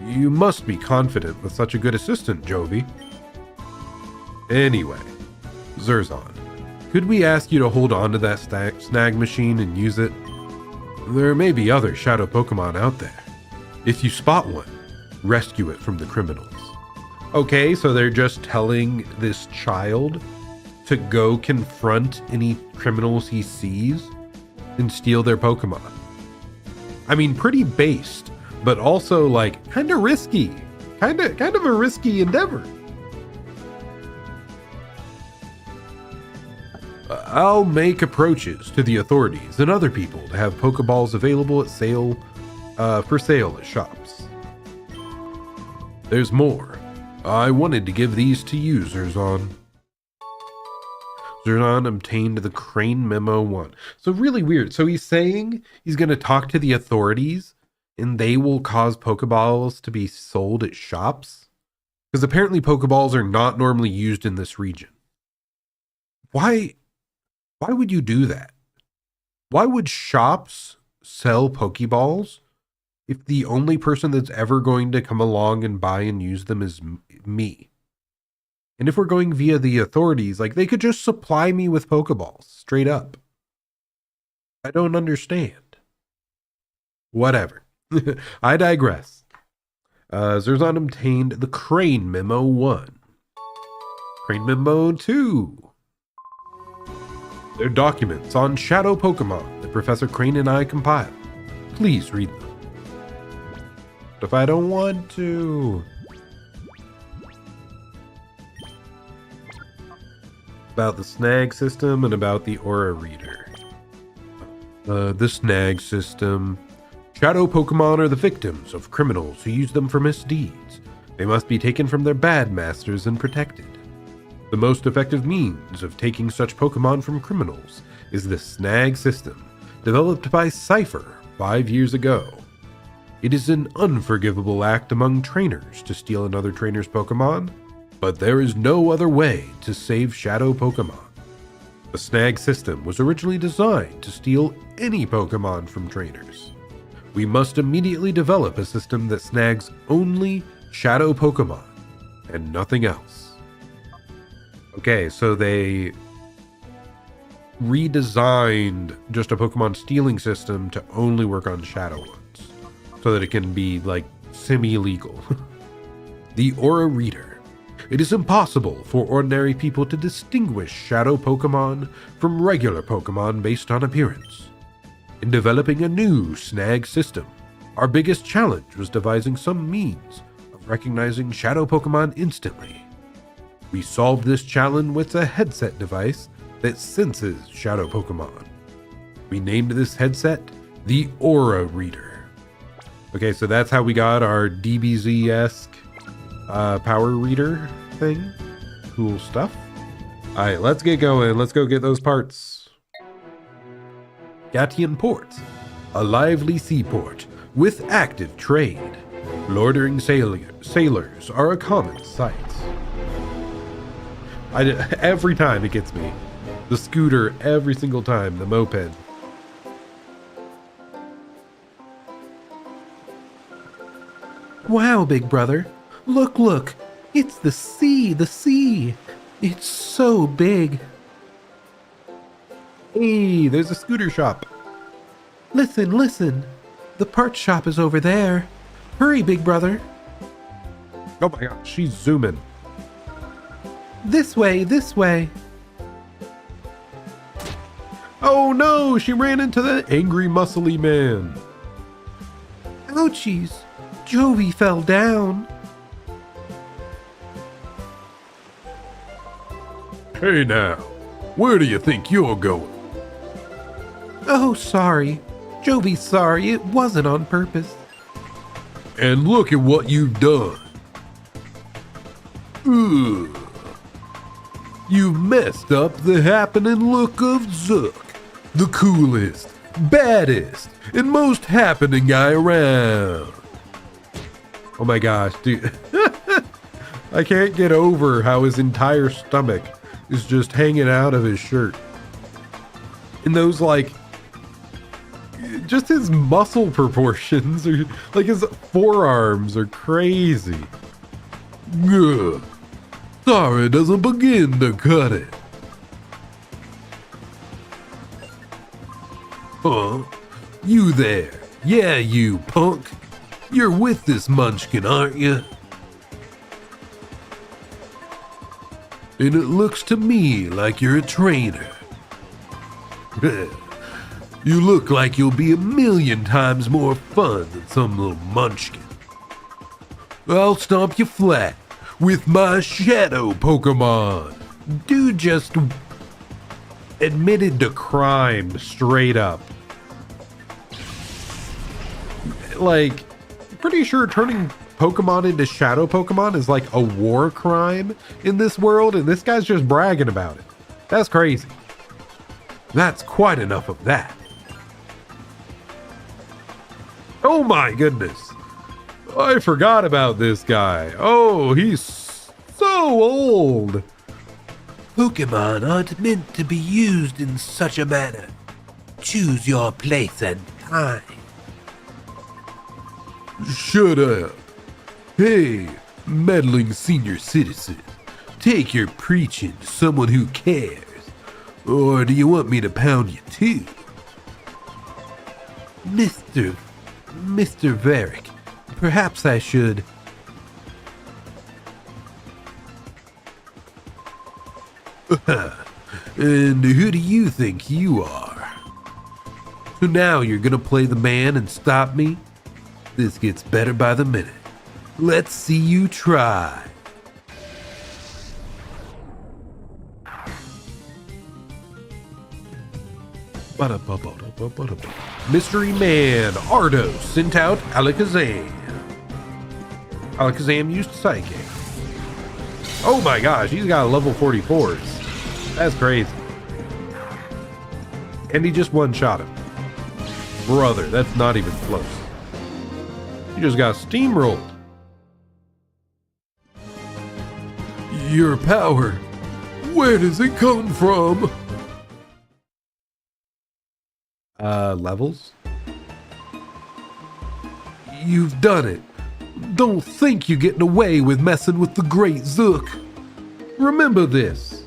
S1: You must be confident with such a good assistant, Jovi. Anyway, Zerzan, could we ask you to hold on to that snag machine and use it? There may be other shadow Pokemon out there. If you spot one, rescue it from the criminals. Okay, so they're just telling this child to go confront any criminals he sees and steal their Pokemon. I mean, pretty based, but also like kind of risky. Kind of a risky endeavor. I'll make approaches to the authorities and other people to have Pokeballs available at for sale at shops. There's more. I wanted to give these to you, Zerzan. Zerzan obtained the Crane Memo 1. So really weird. So he's saying he's going to talk to the authorities and they will cause Pokeballs to be sold at shops. Because apparently Pokeballs are not normally used in this region. Why would you do that? Why would shops sell Pokeballs if the only person that's ever going to come along and buy and use them is me? And if we're going via the authorities, like, they could just supply me with Pokeballs straight up. I don't understand. Whatever. I digress. Zerzan obtained the Crane Memo 1. Crane Memo 2. They're documents on Shadow Pokemon that Professor Crane and I compiled. Please read them. But if I don't want to... About the snag system and about the aura reader. The snag system. Shadow Pokemon are the victims of criminals who use them for misdeeds. They must be taken from their bad masters and protected. The most effective means of taking such Pokemon from criminals is the snag system, developed by Cypher 5 years ago. It is an unforgivable act among trainers to steal another trainer's Pokemon, but there is no other way to save Shadow Pokemon. The snag system was originally designed to steal any Pokemon from trainers. We must immediately develop a system that snags only Shadow Pokemon and nothing else. Okay, so they redesigned just a Pokemon stealing system to only work on Shadow ones, so that it can be, like, semi-legal. The Aura Reader. It is impossible for ordinary people to distinguish Shadow Pokemon from regular Pokemon based on appearance. In developing a new snag system, our biggest challenge was devising some means of recognizing Shadow Pokemon instantly. We solved this challenge with a headset device that senses Shadow Pokemon. We named this headset the Aura Reader. Okay, so that's how we got our DBZ-esque power reader thing. Cool stuff. Alright, let's get going. Let's go get those parts. Gatian Port, a lively seaport with active trade. Loitering sailors are a common sight. Every time it gets me. The scooter, every single time. The moped.
S2: Wow, big brother. Look, look. It's the sea, the sea. It's so big.
S1: Hey, there's a scooter shop.
S2: Listen, listen. The parts shop is over there. Hurry, big brother.
S1: Oh my god, she's zooming.
S2: This way, this way.
S1: Oh no, she ran into the angry muscly man.
S2: Ouchies. Joey fell down.
S1: Hey now, where do you think you're going?
S2: Oh, sorry. Joey's sorry. It wasn't on purpose.
S1: And look at what you've done. Ugh. You've messed up the happening look of Zook, the coolest, baddest, and most happening guy around. Oh my gosh, dude. I can't get over how his entire stomach is just hanging out of his shirt. And those, like, just his muscle proportions, or like his forearms are crazy. Ugh. Sorry doesn't begin to cut it. Huh? You there? Yeah, you punk. You're with this munchkin, aren't you? And it looks to me like you're a trainer. You look like you'll be 1,000,000 times more fun than some little munchkin. I'll stomp you flat with my Shadow Pokemon. Dude just admitted to crime straight up. Like, pretty sure turning Pokemon into Shadow Pokemon is like a war crime in this world, and this guy's just bragging about it. That's crazy. That's quite enough of that. Oh my goodness. I forgot about this guy. Oh, he's old.
S2: Pokemon aren't meant to be used in such a manner. Choose your place and time.
S1: Shut up. Hey, meddling senior citizen. Take your preaching to someone who cares. Or do you want me to pound you too?
S2: Mr. Varick, perhaps I should...
S1: And who do you think you are?
S2: So now you're gonna play the man and stop me? This gets better by the minute. Let's see you try.
S1: Mystery Man, Ardo sent out Alakazam. Alakazam used Psychic. Oh my gosh, he's got level 44s. That's crazy. And he just one-shot him. Brother, that's not even close. He just got steamrolled.
S2: Your power, where does it come from?
S1: Levels?
S2: You've done it. Don't think you're getting away with messing with the Great Zook. Remember this.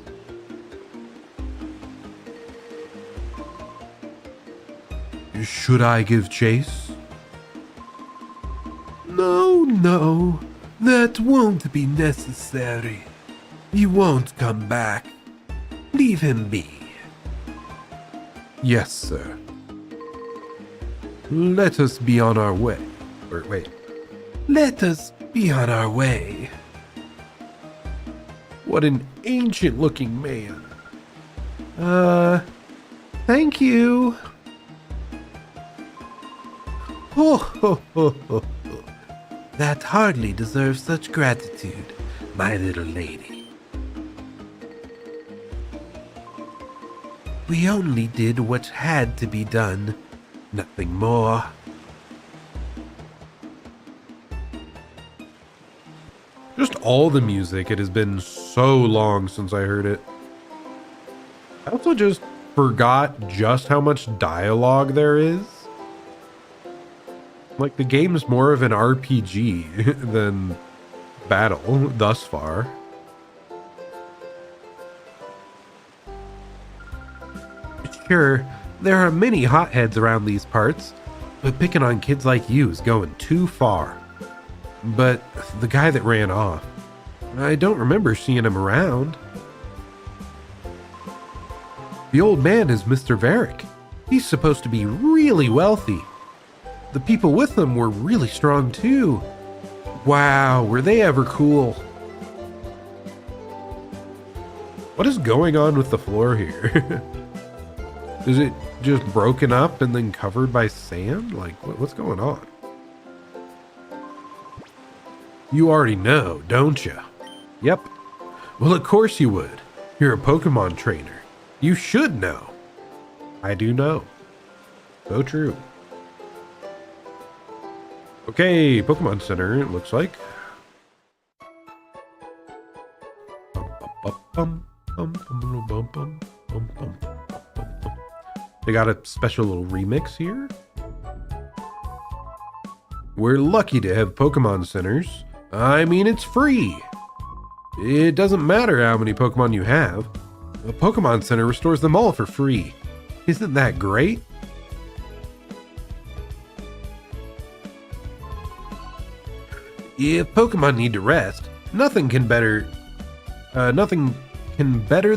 S2: Should I give chase? No, that won't be necessary. He won't come back. Leave him be.
S1: Yes, sir.
S2: Let us be on our way.
S1: Or wait.
S2: Let us be on our way.
S1: What an ancient looking man.
S2: Thank you. Ho. That hardly deserves such gratitude, my little lady. We only did what had to be done, nothing more.
S1: Just all the music. It has been so long since I heard it. I also just forgot just how much dialogue there is. Like, the game's more of an RPG than battle thus far.
S2: Sure, there are many hotheads around these parts, but picking on kids like you is going too far. But the guy that ran off, I don't remember seeing him around. The old man is Mr. Varick. He's supposed to be really wealthy. The people with him were really strong too. Wow, were they ever cool.
S1: What is going on with the floor here? Is it just broken up and then covered by sand? Like, what's going on?
S2: You already know, don't you?
S1: Yep.
S2: Well, of course you would. You're a Pokemon trainer. You should know.
S1: I do know. So true. Okay, Pokemon Center, it looks like. They got a special little remix here. We're lucky to have Pokemon Centers. I mean, it's free. It doesn't matter how many Pokemon you have. A Pokemon Center restores them all for free. Isn't that great?
S2: If Pokemon need to rest, nothing can better the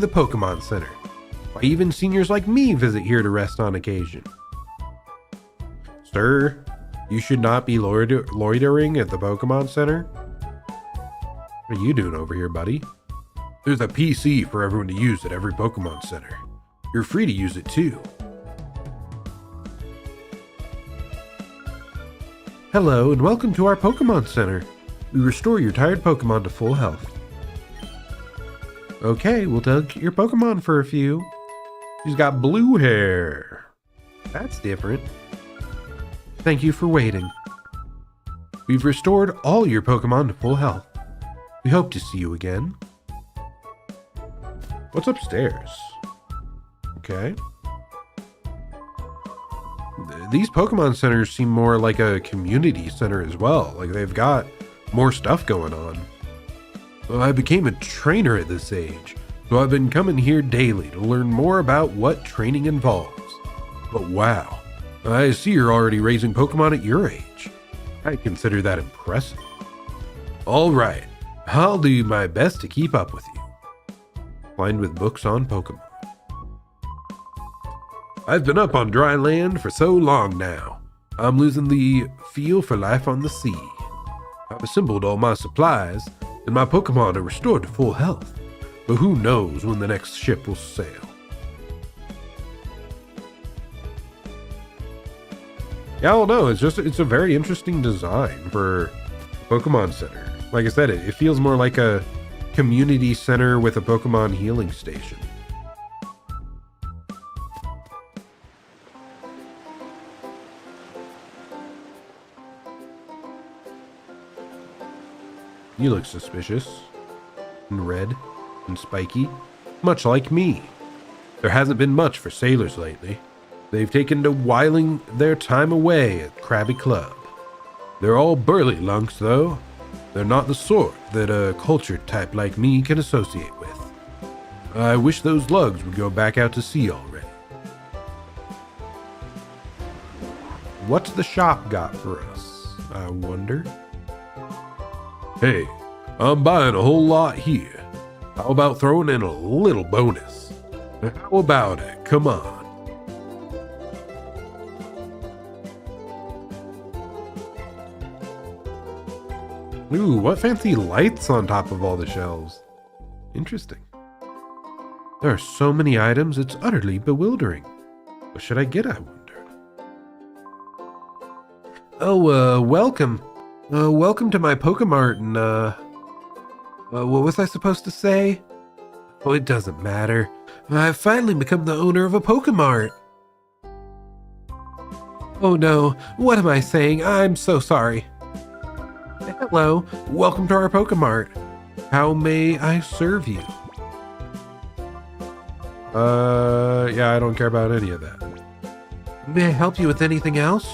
S2: Pokemon Center. Why, even seniors like me visit here to rest on occasion.
S1: Sir, you should not be loitering at the Pokemon Center. What are you doing over here, buddy? There's a PC for everyone to use at every Pokemon Center. You're free to use it too.
S2: Hello and welcome to our Pokemon Center. We restore your tired Pokemon to full health. Okay, we'll take your Pokemon for a few.
S1: She's got blue hair. That's different.
S2: Thank you for waiting. We've restored all your Pokemon to full health. We hope to see you again.
S1: What's upstairs? Okay. These Pokemon centers seem more like a community center as well. Like they've got more stuff going on. Well, I became a trainer at this age, so I've been coming here daily to learn more about what training involves. But wow, I see you're already raising Pokemon at your age. I consider that impressive. All right, I'll do my best to keep up with you. Lined with books on Pokemon. I've been up on dry land for so long now. I'm losing the feel for life on the sea. I've assembled all my supplies, and my Pokemon are restored to full health. But who knows when the next ship will sail. Yeah, I don't know. It's a very interesting design for Pokemon Center. Like I said, it feels more like a community center with a Pokemon healing station. You look suspicious, and red, and spiky, much like me. There hasn't been much for sailors lately. They've taken to whiling their time away at Krabby Club. They're all burly lunks, though. They're not the sort that a cultured type like me can associate with. I wish those lugs would go back out to sea already. What's the shop got for us, I wonder? Hey, I'm buying a whole lot here. How about throwing in a little bonus? How about it? Come on. Ooh, what fancy lights on top of all the shelves. Interesting. There are so many items, it's utterly bewildering. What should I get, I wonder? Oh, welcome. Welcome to my Pokemart, and, what was I supposed to say? Oh, it doesn't matter. I've finally become the owner of a Pokemart. Oh no, what am I saying? I'm so sorry. Hello, welcome to our Pokemart. How may I serve you? Yeah, I don't care about any of that. May I help you with anything else?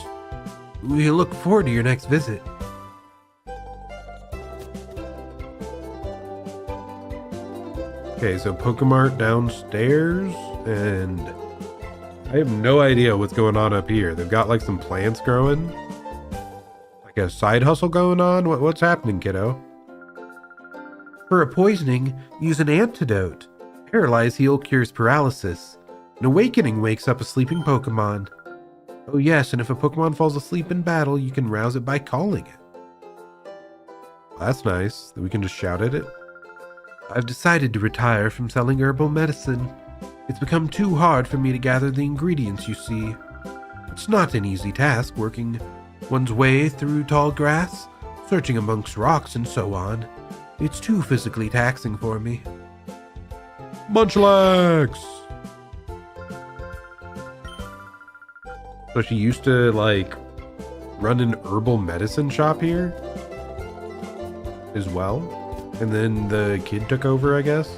S1: We look forward to your next visit. Okay, so Pokemart downstairs, and I have no idea what's going on up here. They've got like some plants growing. Like a side hustle going on? What's happening, kiddo? For a poisoning, use an antidote. Paralyze Heal cures paralysis. An awakening wakes up a sleeping Pokemon. Oh yes, and if a Pokemon falls asleep in battle, you can rouse it by calling it. Well, that's nice. We can just shout at it. I've decided to retire from selling herbal medicine. It's become too hard for me to gather the ingredients, you see. It's not an easy task working one's way through tall grass, searching amongst rocks and so on. It's too physically taxing for me. Munchlax! So she used to, like, run an herbal medicine shop here as well? And then the kid took over, I guess?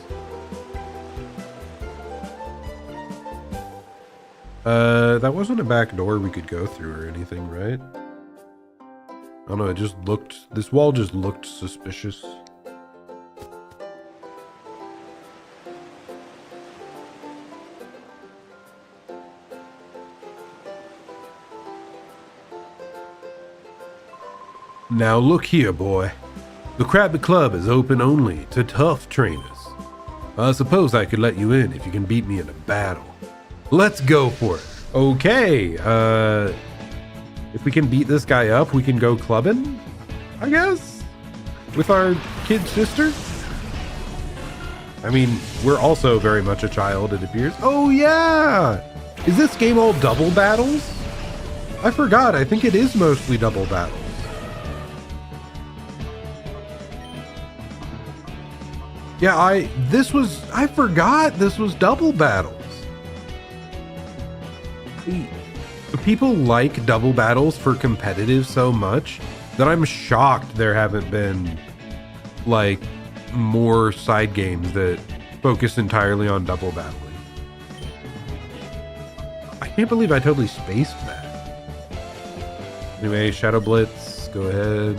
S1: That wasn't a back door we could go through or anything, right? I don't know, it just looked... This wall just looked suspicious. Now look here, boy. The Krabby Club is open only to tough trainers. I suppose I could let you in if you can beat me in a battle. Let's go for it. Okay, if we can beat this guy up, we can go clubbing, I guess? With our kid sister? I mean, we're also very much a child, it appears. Oh yeah! Is this game all double battles? I forgot, I think it is mostly double battles. Yeah, I forgot this was double battles. People like double battles for competitive so much that I'm shocked there haven't been like more side games that focus entirely on double battling. I can't believe I totally spaced that. Anyway, Shadow Blitz, go ahead.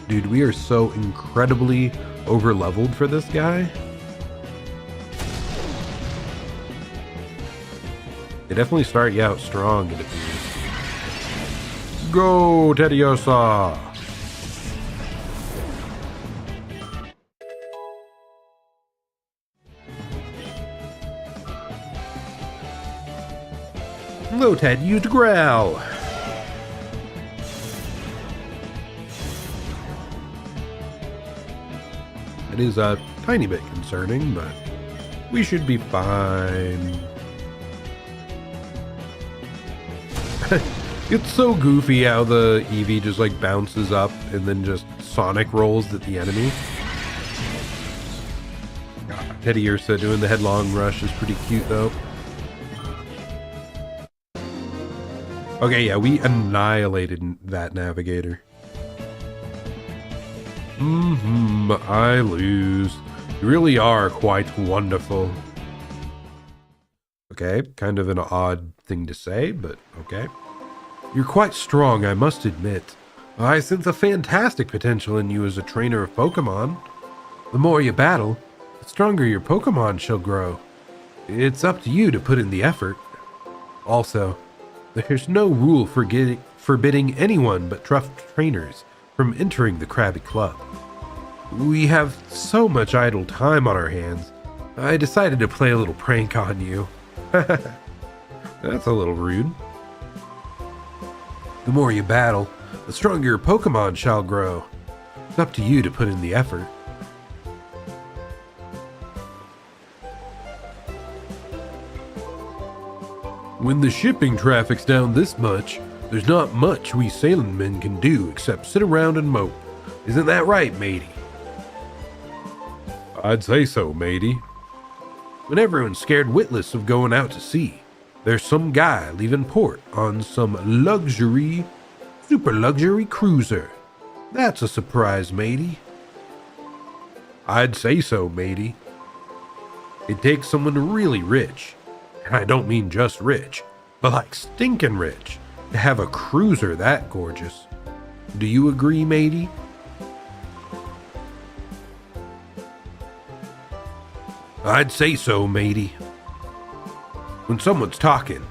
S1: Dude, we are so incredibly over-leveled for this guy. They definitely start you out strong, it appears. Go, Tediosa! Hello, Ted, you to growl. It is a tiny bit concerning, but we should be fine. It's so goofy how the Eevee just like bounces up and then just Sonic rolls at the enemy. Teddy Ursa doing the headlong rush is pretty cute though. Okay, yeah, we annihilated that navigator. I lose. You really are quite wonderful. Okay, kind of an odd thing to say, but okay. You're quite strong, I must admit. I sense a fantastic potential in you as a trainer of Pokémon. The more you battle, the stronger your Pokémon shall grow. It's up to you to put in the effort. Also, there's no rule forbidding anyone but tough trainers from entering the Krabby Club. We have so much idle time on our hands, I decided to play a little prank on you. That's a little rude. The more you battle, the stronger your Pokémon shall grow. It's up to you to put in the effort. When the shipping traffic's down this much, there's not much we sailing men can do except sit around and mope. Isn't that right, matey? I'd say so, matey. When everyone's scared witless of going out to sea, there's some guy leaving port on some super luxury cruiser. That's a surprise, matey. I'd say so, matey. It takes someone really rich, and I don't mean just rich, but like stinking rich, to have a cruiser that gorgeous. Do you agree, matey? I'd say so, matey. When someone's talking,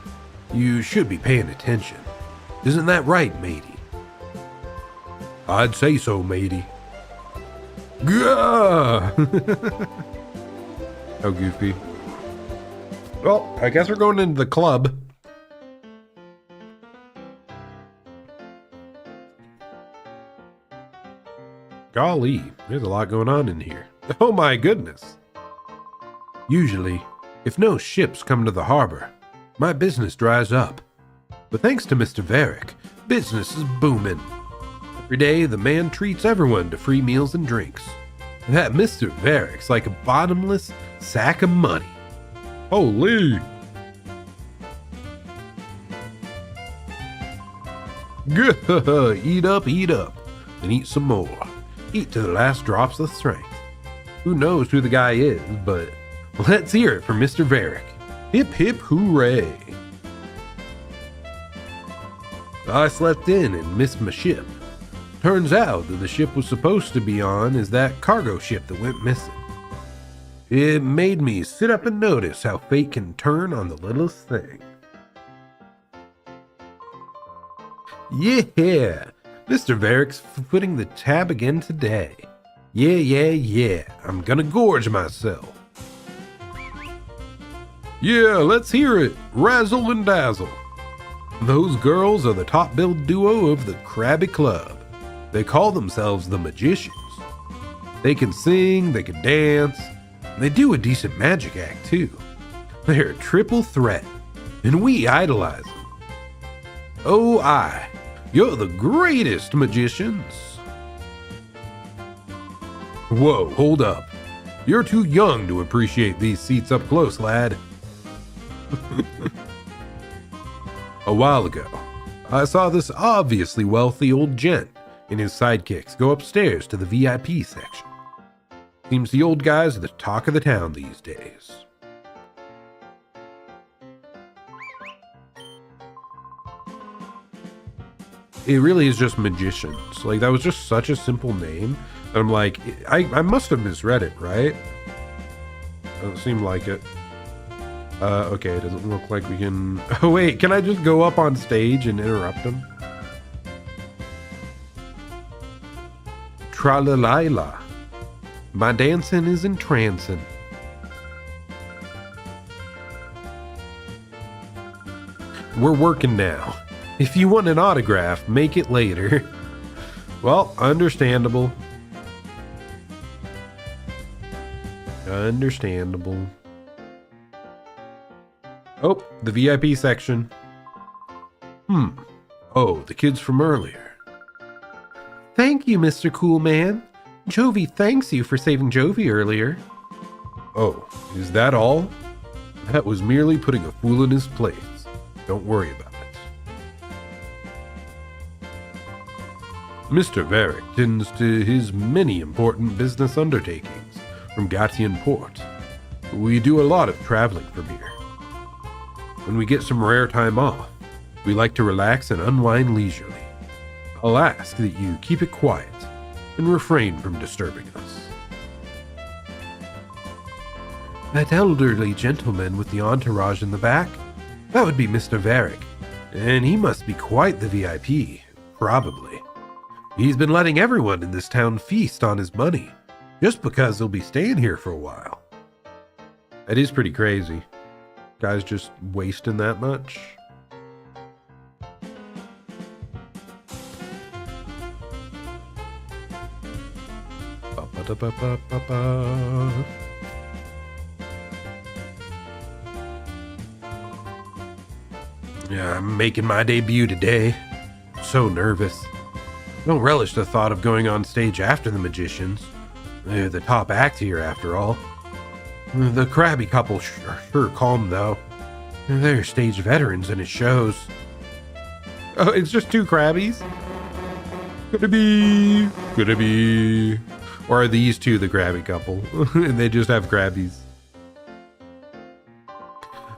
S1: you should be paying attention. Isn't that right, matey? I'd say so, matey. Gah! How goofy. Well, I guess we're going into the club. Golly, there's a lot going on in here. Oh my goodness. Usually, if no ships come to the harbor, my business dries up. But thanks to Mr. Varick, business is booming. Every day, the man treats everyone to free meals and drinks. And that Mr. Varick's like a bottomless sack of money. Holy! Eat up, and eat some more. Eat to the last drops of strength. Who knows who the guy is, but let's hear it from Mr. Varick. Hip hip hooray! I slept in and missed my ship. Turns out that the ship was supposed to be on is that cargo ship that went missing. It made me sit up and notice how fate can turn on the littlest thing. Yeah! Mr. Varick's footing the tab again today. Yeah, I'm gonna gorge myself. Yeah, let's hear it. Razzle and dazzle. Those girls are the top-billed duo of the Krabby Club. They call themselves the Magicians. They can sing, they can dance, and they do a decent magic act too. They're a triple threat, and we idolize them. Oh, you're the greatest magicians. Whoa, hold up. You're too young to appreciate these seats up close, lad. A while ago, I saw this obviously wealthy old gent and his sidekicks go upstairs to the VIP section. Seems the old guys are the talk of the town these days. It really is just magicians. Like, that was just such a simple name. And I'm like, I must have misread it, right? Doesn't seem like it. Okay, it doesn't look like we can... Oh, wait, can I just go up on stage and interrupt him? Tra-la-la-la. My dancing is entrancing. We're working now. If you want an autograph, make it later. Well, understandable. Understandable. Oh, the VIP section. Oh, the kids from earlier.
S2: Thank you, Mr. Cool Man. Jovi thanks you for saving Jovi earlier.
S1: Oh, is that all? That was merely putting a fool in his place. Don't worry about it. Mr. Varick tends to his many important business undertakings from Gatian Port. We do a lot of traveling from here. When we get some rare time off, we like to relax and unwind leisurely. I'll ask that you keep it quiet and refrain from disturbing us.
S2: That elderly gentleman with the entourage in the back? That would be Mr. Varick, and he must be quite the VIP, probably. He's been letting everyone in this town feast on his money, just because he'll be staying here for a while.
S1: That is pretty crazy. Guys just wasting that much. Ba-ba-da-ba-ba-ba-ba. Yeah, I'm making my debut today. So nervous. I don't relish the thought of going on stage after the magicians. They're the top act here, after all. The crabby couple sure calm, though. They're stage veterans and it shows. Oh, it's just two crabbies? Could it be? Could it be? Or are these two the crabby couple? And they just have crabbies?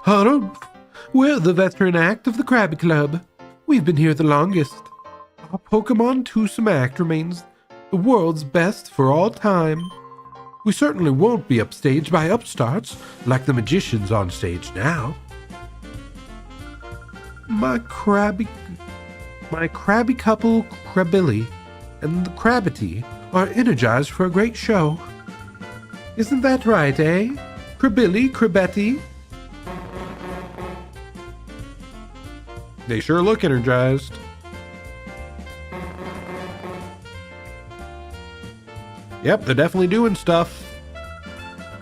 S2: Hello. We're the veteran act of the Krabby Club. We've been here the longest. Our Pokemon twosome act remains the world's best for all time. We certainly won't be upstaged by upstarts like the magicians on stage now. My crabby couple, Krabilly and the Krabity, are energized for a great show. Isn't that right, eh? Krabilly, Krabetti?
S1: They sure look energized. Yep, they're definitely doing stuff.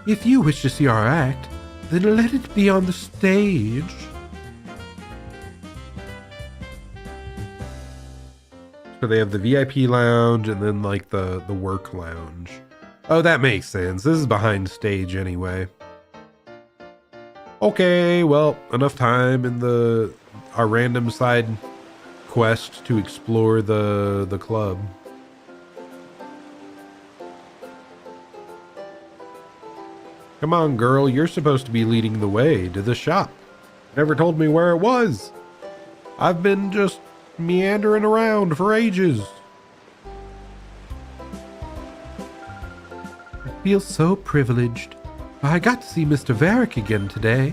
S2: If you wish to see our act, then let it be on the stage.
S1: So they have the VIP lounge and then like the work lounge. Oh, that makes sense. This is behind stage anyway. Okay, well, enough time in our random side quest to explore the club. Come on, girl, you're supposed to be leading the way to the shop. Never told me where it was. I've been just meandering around for ages.
S2: I feel so privileged. I got to see Mr. Varick again today.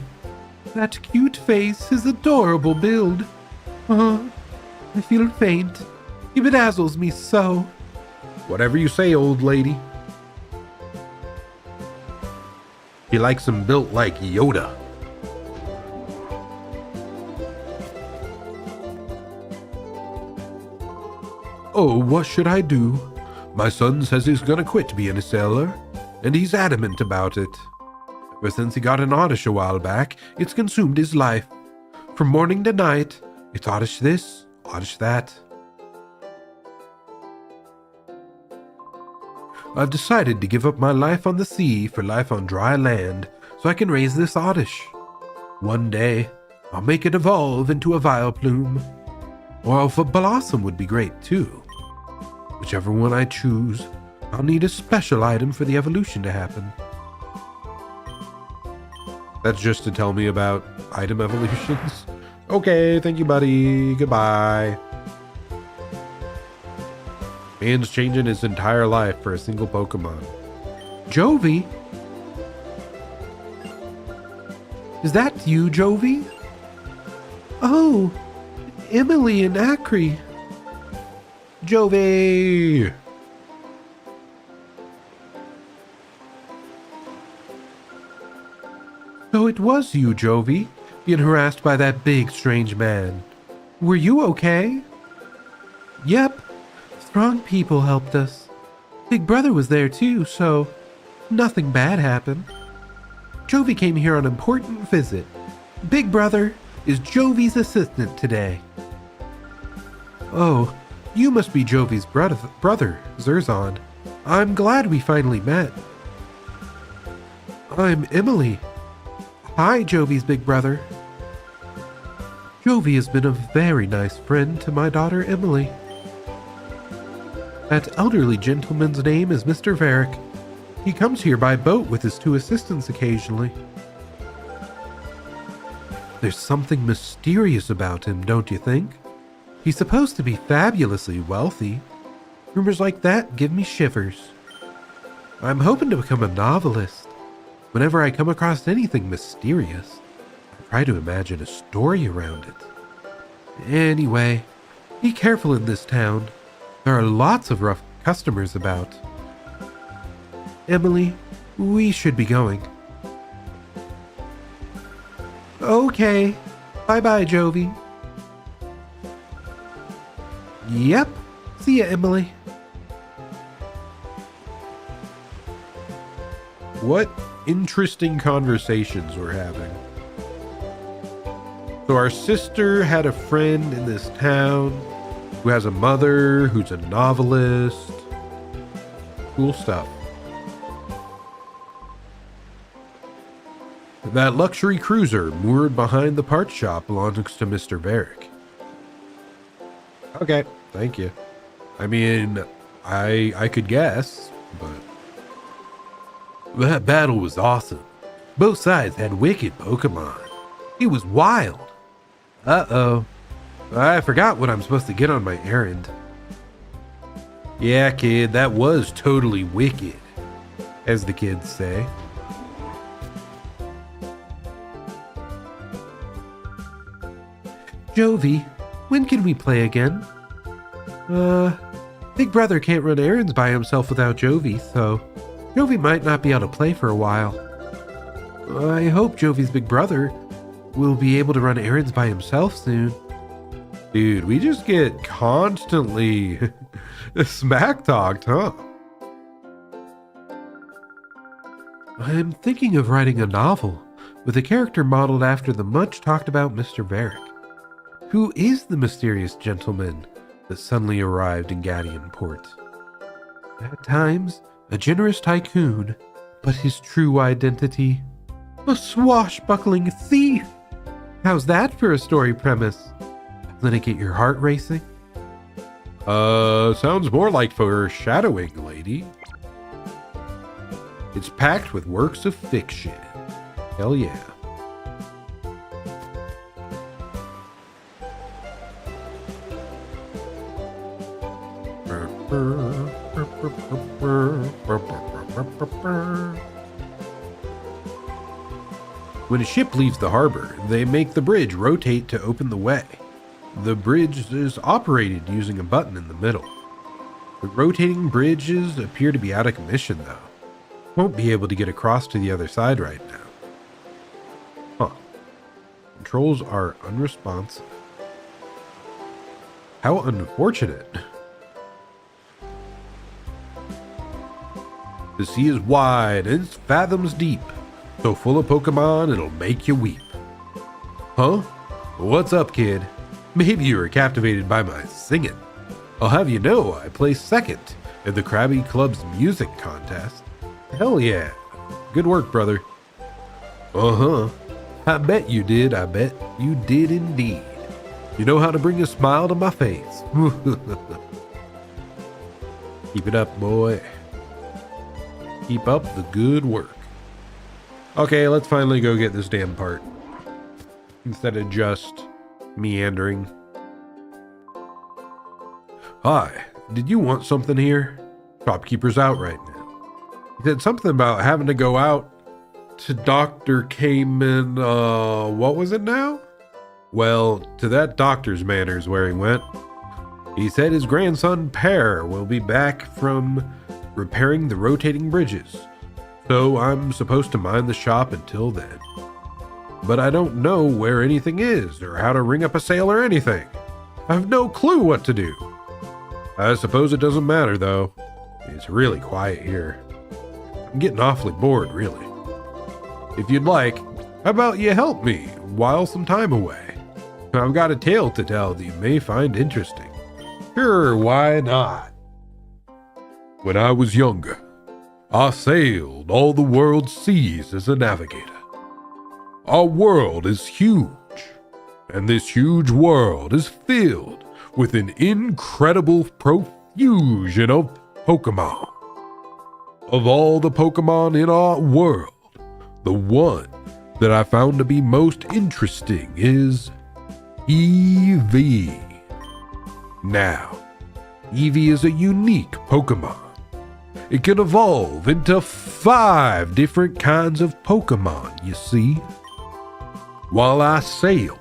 S2: That cute face, his adorable build. I feel faint. He bedazzles me so.
S1: Whatever you say, old lady. He likes him built like Yoda. Oh, what should I do? My son says he's gonna quit being a sailor, and he's adamant about it. Ever since he got an oddish a while back, it's consumed his life. From morning to night, it's oddish this, oddish that. I've decided to give up my life on the sea for life on dry land so I can raise this oddish. One day, I'll make it evolve into a Vileplume. Or a blossom would be great too.
S2: Whichever one I choose, I'll need a special item for the evolution to happen.
S1: That's just to tell me about item evolutions. Okay, thank you, buddy. Goodbye. Man's changing his entire life for a single Pokemon.
S2: Jovi? Is that you, Jovi? Oh, Emily and Acri.
S1: Jovi!
S2: So it was you, Jovi, being harassed by that big, strange man. Were you okay? Yep. Strong people helped us. Big Brother was there too, so nothing bad happened. Jovi came here on an important visit. Big Brother is Jovi's assistant today. Oh, you must be Jovi's brother, Zerzon. I'm glad we finally met. I'm Emily. Hi, Jovi's big brother. Jovi has been a very nice friend to my daughter Emily. That elderly gentleman's name is Mr. Varick. He comes here by boat with his 2 assistants occasionally. There's something mysterious about him, don't you think? He's supposed to be fabulously wealthy. Rumors like that give me shivers. I'm hoping to become a novelist. Whenever I come across anything mysterious, I try to imagine a story around it. Anyway, be careful in this town. There are lots of rough customers about. Emily, we should be going. Okay. Bye-bye, Jovi. Yep. See ya, Emily.
S1: What interesting conversations we're having. So our sister had a friend in this town who has a mother who's a novelist. Cool stuff. That luxury cruiser moored behind the parts shop belongs to Mr. Varick. Okay, thank you. I mean, I could guess, but...
S2: That battle was awesome. Both sides had wicked Pokemon. It was wild. Uh-oh. I forgot what I'm supposed to get on my errand.
S1: Yeah, kid, that was totally wicked, as the kids say.
S2: Jovi, when can we play again? Big Brother can't run errands by himself without Jovi, so Jovi might not be able to play for a while. I hope Jovi's big brother will be able to run errands by himself soon.
S1: Dude, we just get constantly smack talked, huh?
S2: I'm thinking of writing a novel with a character modeled after the much talked about Mr. Varick. Who is the mysterious gentleman that suddenly arrived in Gadian Port? At times, a generous tycoon, but his true identity, a swashbuckling thief. How's that for a story premise? Let it get your heart racing?
S1: Sounds more like foreshadowing, lady. It's packed with works of fiction. Hell yeah. When a ship leaves the harbor, they make the bridge rotate to open the way. The bridge is operated using a button in the middle. The rotating bridges appear to be out of commission though. Won't be able to get across to the other side right now. Huh. Controls are unresponsive. How unfortunate. The sea is wide and it's fathoms deep, so full of Pokemon it'll make you weep. Huh? What's up, kid? Maybe you were captivated by my singing. I'll have you know I placed second in the Krabby Club's music contest. Hell yeah. Good work, brother. Uh-huh. I bet you did. I bet you did indeed. You know how to bring a smile to my face. Keep it up, boy. Keep up the good work. Okay, let's finally go get this damn part. Instead of just meandering. Hi, did you want something here? Shopkeeper's out right now. He said something about having to go out to Dr. Cayman, what was it now? Well, to that doctor's manors where he went. He said his grandson Per will be back from repairing the rotating bridges. So I'm supposed to mind the shop until then. But I don't know where anything is or how to ring up a sale or anything. I have no clue what to do. I suppose it doesn't matter though. It's really quiet here. I'm getting awfully bored, really. If you'd like, how about you help me while some time away? I've got a tale to tell that you may find interesting. Sure, why not? When I was younger, I sailed all the world's seas as a navigator. Our world is huge, and this huge world is filled with an incredible profusion of Pokémon. Of all the Pokémon in our world, the one that I found to be most interesting is Eevee. Now, Eevee is a unique Pokémon. It can evolve into 5 different kinds of Pokémon, you see. While I sailed,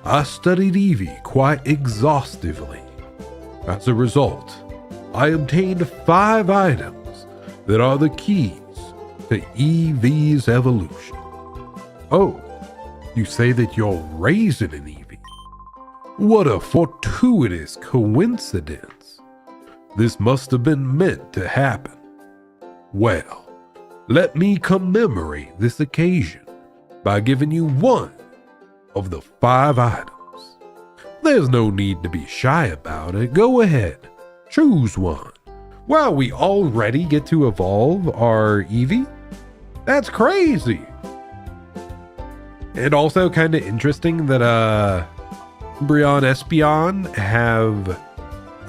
S1: I studied Eevee quite exhaustively. As a result, I obtained 5 items that are the keys to Eevee's evolution. Oh, you say that you're raising an Eevee? What a fortuitous coincidence. This must have been meant to happen. Well, let me commemorate this occasion by giving you one of the 5 items. There's no need to be shy about it. Go ahead, choose one. Wow, we already get to evolve our Eevee? That's crazy. And also kind of interesting that Umbreon Espeon have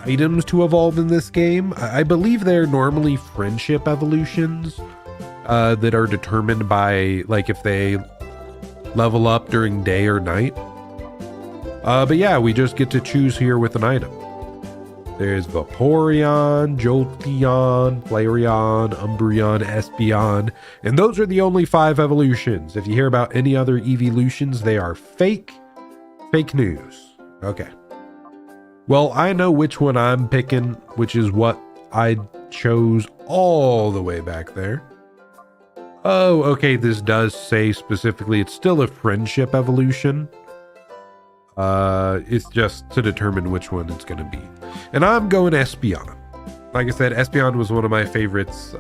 S1: items to evolve in this game. I believe they're normally friendship evolutions that are determined by like if they level up during day or night. But yeah, we just get to choose here with an item. There's Vaporeon, Jolteon, Flareon, Umbreon, Espeon, and those are the only 5 evolutions. If you hear about any other evolutions, they are fake news. Okay. Well, I know which one I'm picking, which is what I chose all the way back there. Oh, okay, this does say specifically it's still a friendship evolution. It's just to determine which one it's going to be. And I'm going Espeon. Like I said, Espeon was one of my favorites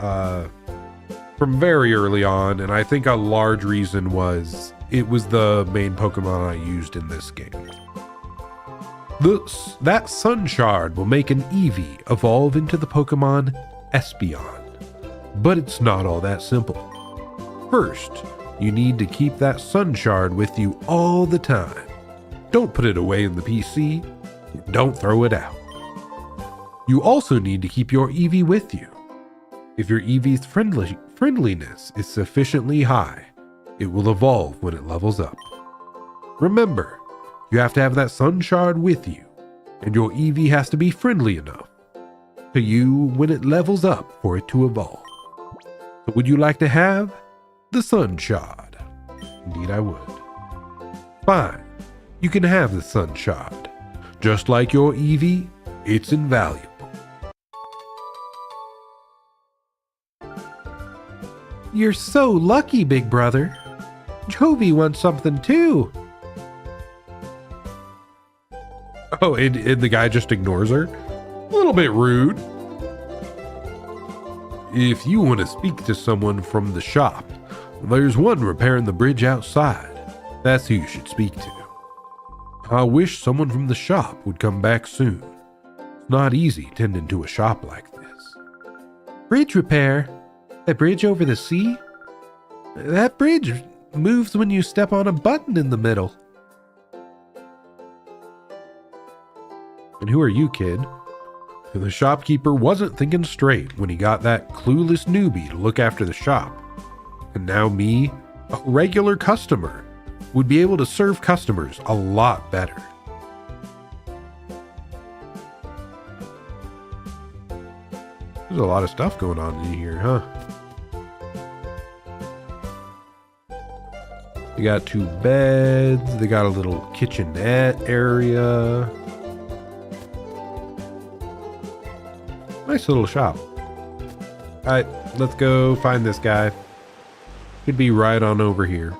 S1: from very early on, and I think a large reason was it was the main Pokemon I used in this game. That Sun Shard will make an Eevee evolve into the Pokemon Espeon. But it's not all that simple. First, you need to keep that Sun Shard with you all the time. Don't put it away in the PC. Don't throw it out. You also need to keep your Eevee with you. If your Eevee's friendliness is sufficiently high, it will evolve when it levels up. Remember, you have to have that Sun Shard with you, and your Eevee has to be friendly enough to you when it levels up for it to evolve. So would you like to have the Sun Shard? Indeed I would. Fine, you can have the Sun Shard. Just like your Eevee, it's invaluable. You're so lucky, big brother. Jovi wants something too. Oh, and the guy just ignores her? A little bit rude. If you want to speak to someone from the shop, there's one repairing the bridge outside. That's who you should speak to. I wish someone from the shop would come back soon. It's not easy tending to a shop like this. Bridge repair? The bridge over the sea? That bridge moves when you step on a button in the middle. And who are you, kid? The shopkeeper wasn't thinking straight when he got that clueless newbie to look after the shop. And now me, a regular customer, would be able to serve customers a lot better. There's a lot of stuff going on in here, huh? They got 2 beds. They got a little kitchenette area. Nice little shop. Alright, let's go find this guy. Could be right on over here.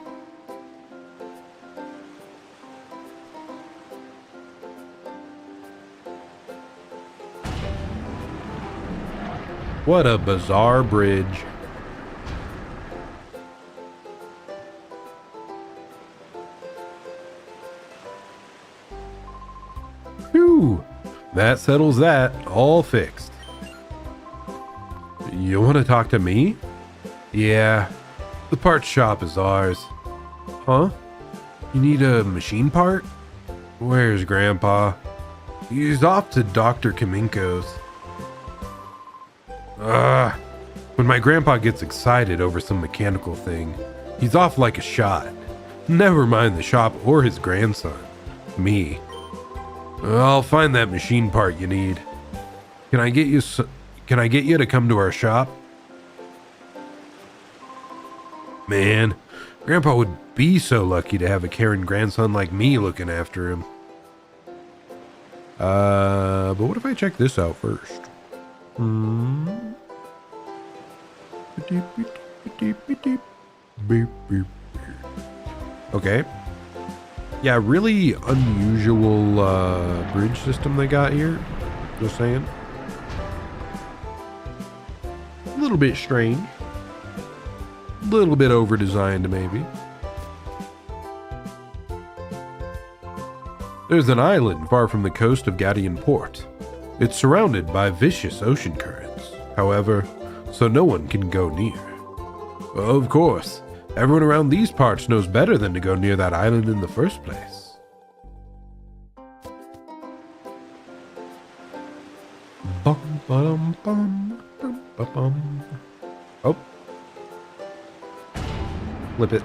S1: What a bizarre bridge. Whew, that settles that. All fixed. You want to talk to me? Yeah, the parts shop is ours. Huh? You need a machine part? Where's Grandpa? He's off to Dr. Kaminko's. When my grandpa gets excited over some mechanical thing, he's off like a shot. Never mind the shop or his grandson. Me. I'll find that machine part you need. Can I get you to come to our shop? Man, Grandpa would be so lucky to have a caring grandson like me looking after him. But what if I check this out first? Okay. Yeah, really unusual bridge system they got here. Just saying. A little bit strange. A little bit over-designed, maybe. There's an island far from the coast of Gadian Port. It's surrounded by vicious ocean currents, however, so no one can go near. Of course, everyone around these parts knows better than to go near that island in the first place. Bum, bum, bum, bum, bum, bum. Oh. Flip it.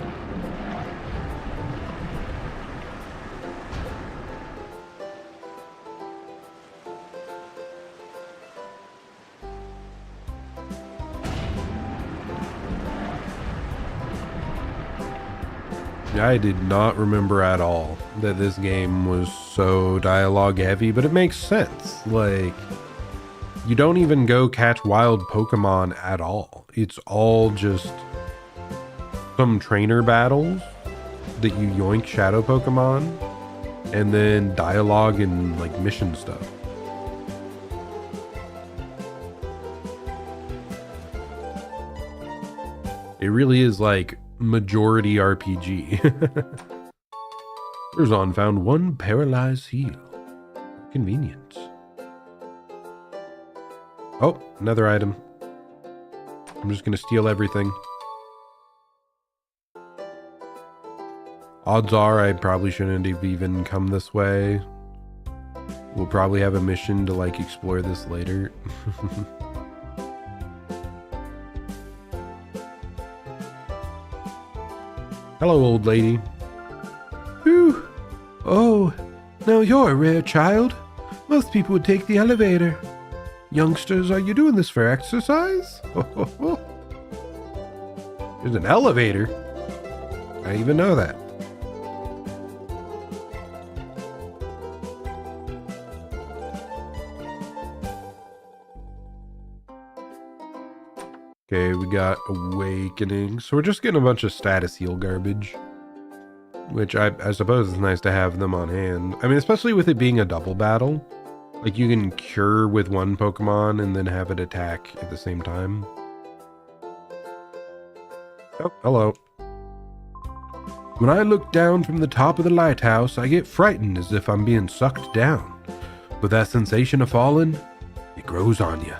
S1: I did not remember at all that this game was so dialogue heavy, but it makes sense. Like, you don't even go catch wild Pokemon at all. It's all just some trainer battles that you yoink shadow Pokemon, and then dialogue and like mission stuff. It really is like majority RPG. Urzon found 1 paralyzed heal. Convenient. Oh, another item. I'm just gonna steal everything. Odds are I probably shouldn't have even come this way. We'll probably have a mission to like explore this later. Hello, old lady. Whew. Oh, now you're a rare child. Most people would take the elevator. Youngsters, are you doing this for exercise? There's an elevator. I didn't even know that. Okay, we got Awakening. So we're just getting a bunch of status heal garbage. Which I suppose is nice to have them on hand. I mean, especially with it being a double battle. Like, you can cure with one Pokemon and then have it attack at the same time. Oh, hello. When I look down from the top of the lighthouse, I get frightened as if I'm being sucked down. But that sensation of falling, it grows on you.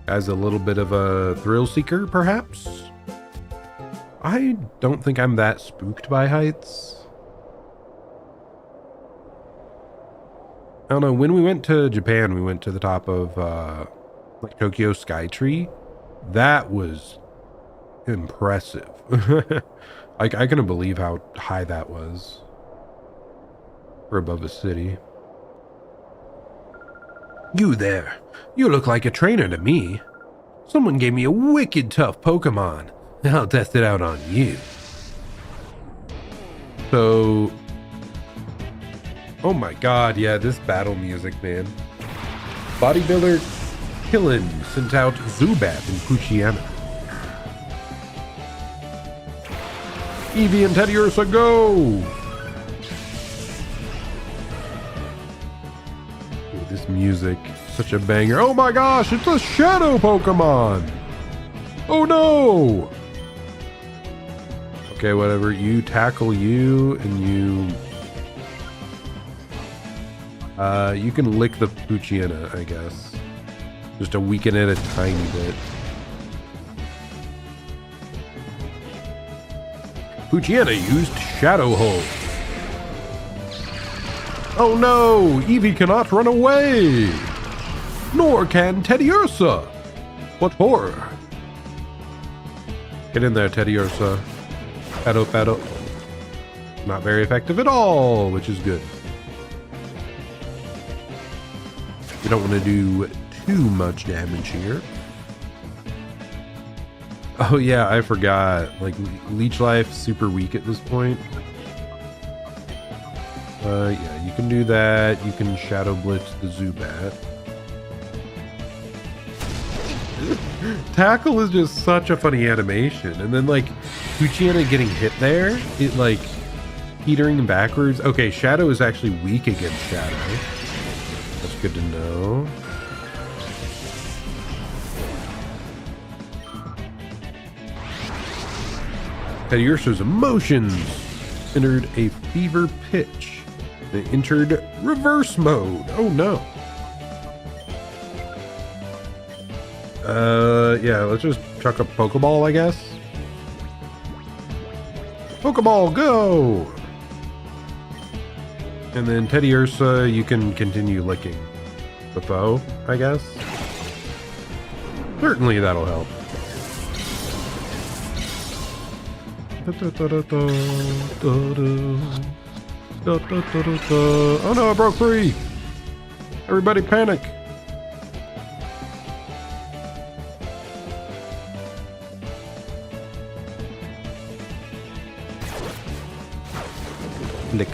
S1: As a little bit of a thrill seeker, perhaps? I don't think I'm that spooked by heights. don't know, when we went to Japan, we went to the top of like Tokyo Skytree. That was impressive. I couldn't believe how high that was. We're above the city. You there. You look like a trainer to me. Someone gave me a wicked tough Pokemon. I'll test it out on you. So... oh my god, yeah, this battle music, man. Bodybuilder Killin sent out Zubat and Poochyena. Eevee and Teddiursa, go! Ooh, this music, such a banger. Oh my gosh, it's a Shadow Pokemon! Oh no! Okay, whatever. You tackle you, and you can lick the Poochyena, I guess. Just to weaken it a tiny bit. Poochyena used Shadow Hold. Oh no! Eevee cannot run away! Nor can Teddiursa! What horror! Get in there, Teddiursa. Paddle. Not very effective at all, which is good. We don't want to do too much damage here. Oh yeah, I forgot. Like, Leech Life super weak at this point. Yeah, you can do that. You can Shadow Blitz the Zubat. Tackle is just such a funny animation. And then, like, Poochyena getting hit there, it, like, teetering backwards. Okay, Shadow is actually weak against Shadow. That's good to know. Teddiursa's emotions entered a fever pitch. They entered reverse mode. Oh no. Yeah, let's just chuck a Pokeball, I guess. Pokeball, go! And then Teddiursa, you can continue licking the foe, I guess. Certainly that'll help. Oh no, I broke free! Everybody panic!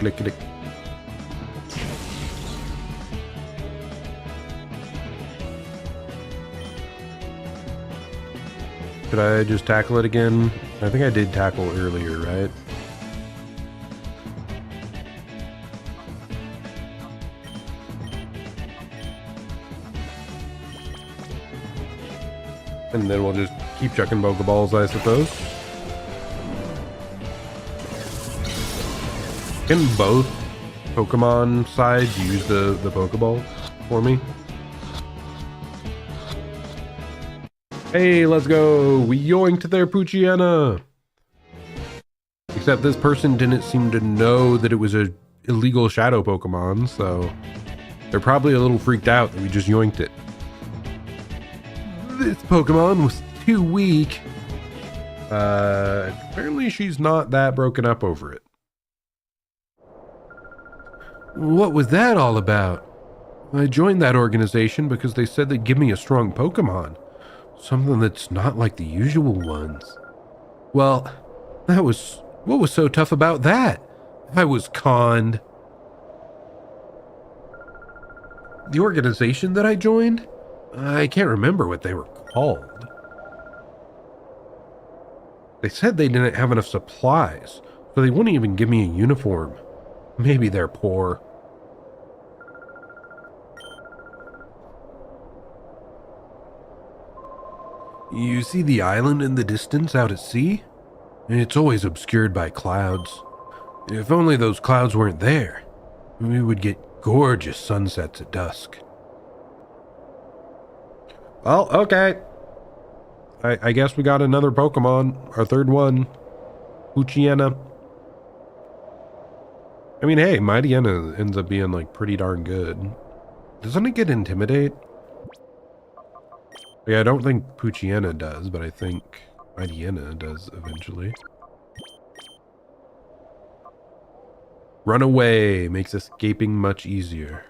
S1: Lick. Should I just tackle it again? I think I did tackle earlier, right? And then we'll just keep chucking Pokeballs, I suppose. Can both Pokemon sides use the Pokeball for me? Hey, let's go! We yoinked their Poochyena! Except this person didn't seem to know that it was a illegal shadow Pokemon, so they're probably a little freaked out that we just yoinked it. This Pokemon was too weak. Apparently she's not that broken up over it. What was that all about? I joined that organization because they said they'd give me a strong Pokemon. Something that's not like the usual ones. Well, what was so tough about that? I was conned. The organization that I joined? I can't remember what they were called. They said they didn't have enough supplies, so they wouldn't even give me a uniform. Maybe they're poor. You see the island in the distance out at sea? It's always obscured by clouds. If only those clouds weren't there, we would get gorgeous sunsets at dusk. Well, okay. I guess we got another Pokemon, our third one. Poochyena. I mean, hey, Mightyena ends up being like pretty darn good. Doesn't it get Intimidate? Yeah, I don't think Poochyena does, but I think Mightyena does eventually. Run away makes escaping much easier.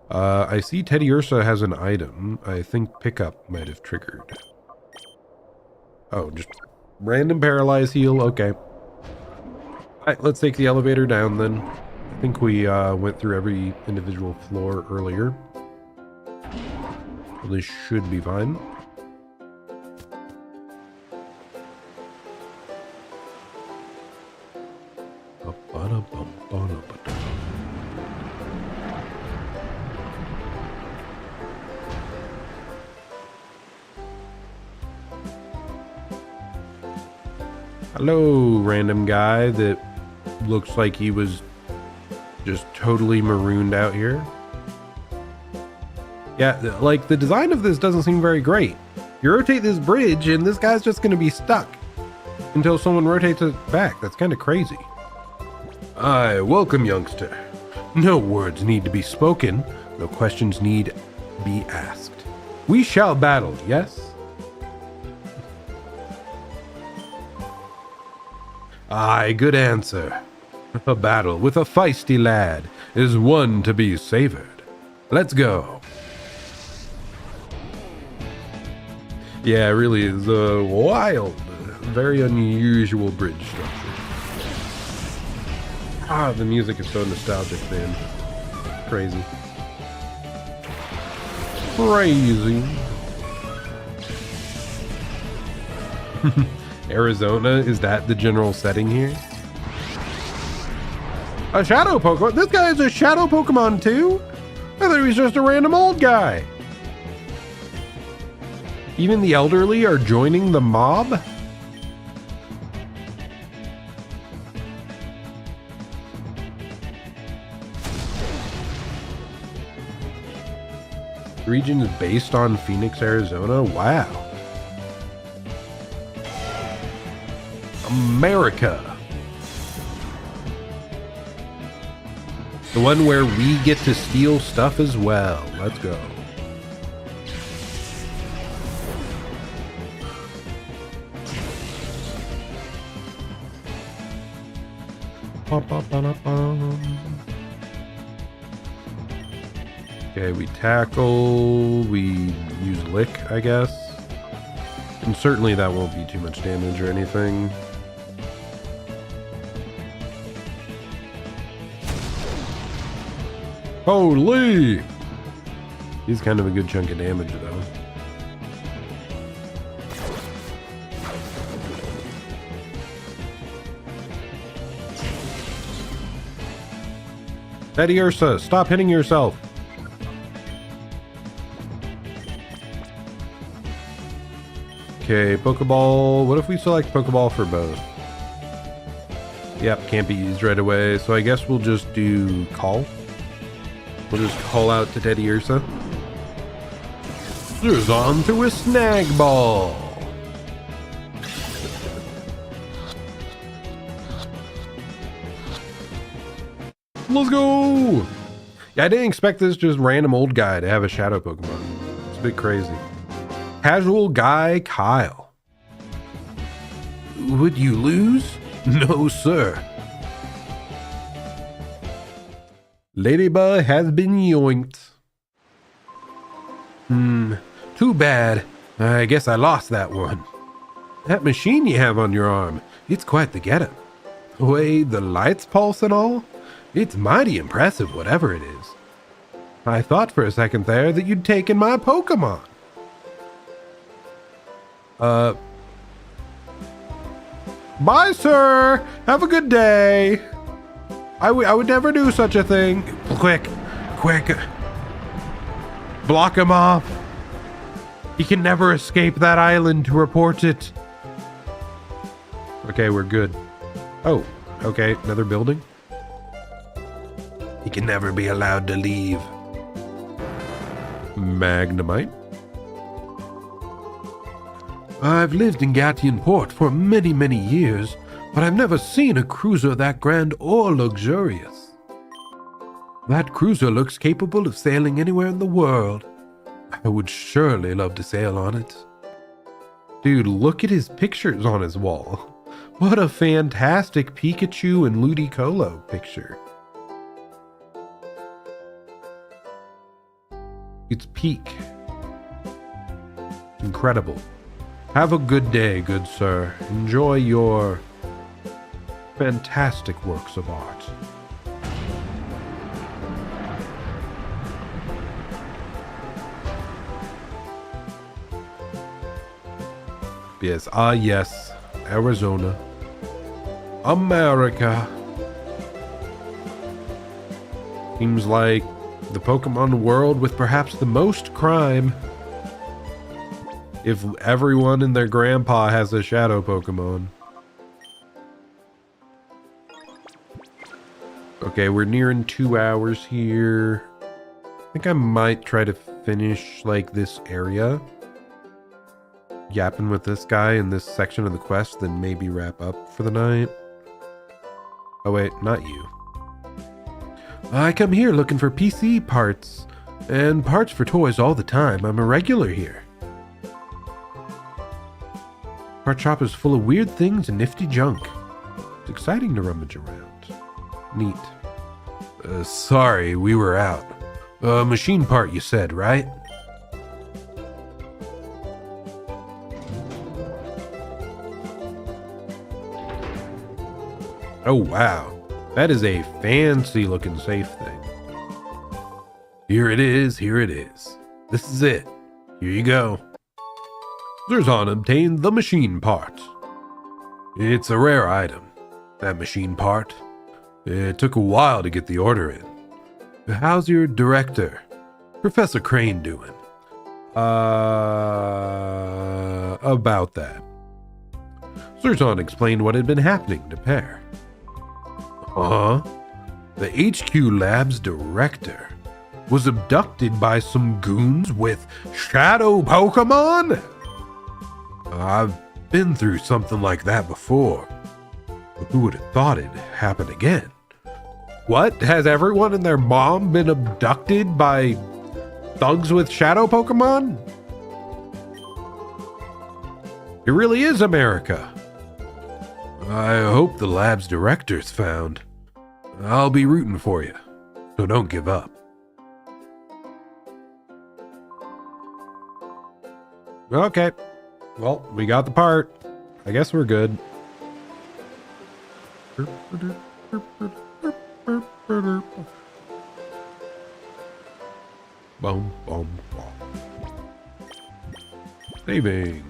S1: I see Teddy Ursa has an item. I think pickup might have triggered. Oh, just random paralyze heal. Okay. Alright, let's take the elevator down then. I think we went through every individual floor earlier. So this should be fine. Hello, random guy that looks like he was just totally marooned out here. Yeah, like the design of this doesn't seem very great. You rotate this bridge and this guy's just going to be stuck until someone rotates it back. That's kind of crazy. Aye, welcome, youngster. No words need to be spoken. No questions need be asked. We shall battle, yes? Aye, good answer. A battle with a feisty lad is one to be savored. Let's go. Yeah, it really is a wild, very unusual bridge structure. Ah, the music is so nostalgic, man. Crazy. Crazy. Arizona, is that the general setting here? A shadow Pokemon? This guy is a shadow Pokemon too? I thought he was just a random old guy. Even the elderly are joining the mob? The region is based on Phoenix, Arizona? Wow. America. The one where we get to steal stuff as well. Let's go. Okay, we tackle, we use lick, I guess. And certainly that won't be too much damage or anything. Holy! He's kind of a good chunk of damage, though. Teddy Ursa, stop hitting yourself. Okay, Pokeball. What if we select Pokeball for both? Yep, can't be used right away. So I guess we'll just do Call. We'll just call out to Teddy Ursa. There's on to a Snag Ball. Let's go! Yeah, I didn't expect this just random old guy to have a shadow Pokemon. It's a bit crazy. Casual guy Kyle. Would you lose? No, sir. Ladybug has been yoinked. Too bad. I guess I lost that one. That machine you have on your arm, it's quite the getup. Way the lights pulse and all? It's mighty impressive, whatever it is. I thought for a second there that you'd taken my Pokemon. Bye, sir. Have a good day. I would never do such a thing. Quick. Block him off. He can never escape that island to report it. Okay, we're good. Oh, okay, another building. He can never be allowed to leave. Magnemite. I've lived in Gattian Port for many, many years, but I've never seen a cruiser that grand or luxurious.
S2: That cruiser looks capable of sailing anywhere in the world. I would surely love to sail on it. Dude, look at his pictures on his wall. What a fantastic Pikachu and Ludicolo picture. It's peak. Incredible. Have a good day, good sir. Enjoy your fantastic works of art. Yes, yes, Arizona. America. Seems like the Pokemon world with perhaps the most crime. If everyone and their grandpa has a shadow Pokemon. Okay, we're nearing 2 hours here. I think I might try to finish, like, this area. Yapping with this guy in this section of the quest, then maybe wrap up for the night. Oh wait, not you. I come here looking for PC parts, and parts for toys all the time. I'm a regular here. Part shop is full of weird things and nifty junk. It's exciting to rummage around. Neat. Sorry, we were out. Machine part you said, right? Oh wow, that is a fancy looking safe thing. Here it is, here it is. This is it. Here you go. Zerzon obtained the machine part. It's a rare item, that machine part. It took a while to get the order in. How's your director, Professor Crane, doing? About that. Zerzon explained what had been happening to Pear. Huh? The HQ Lab's director was abducted by some goons with shadow Pokemon? I've been through something like that before. But who would have thought it'd happen again? What? Has everyone and their mom been abducted by thugs with shadow Pokemon? It really is America. I hope the lab's director's found. I'll be rooting for you, so don't give up. Okay. Well, we got the part. I guess we're good. Boom, boom, boom. Saving.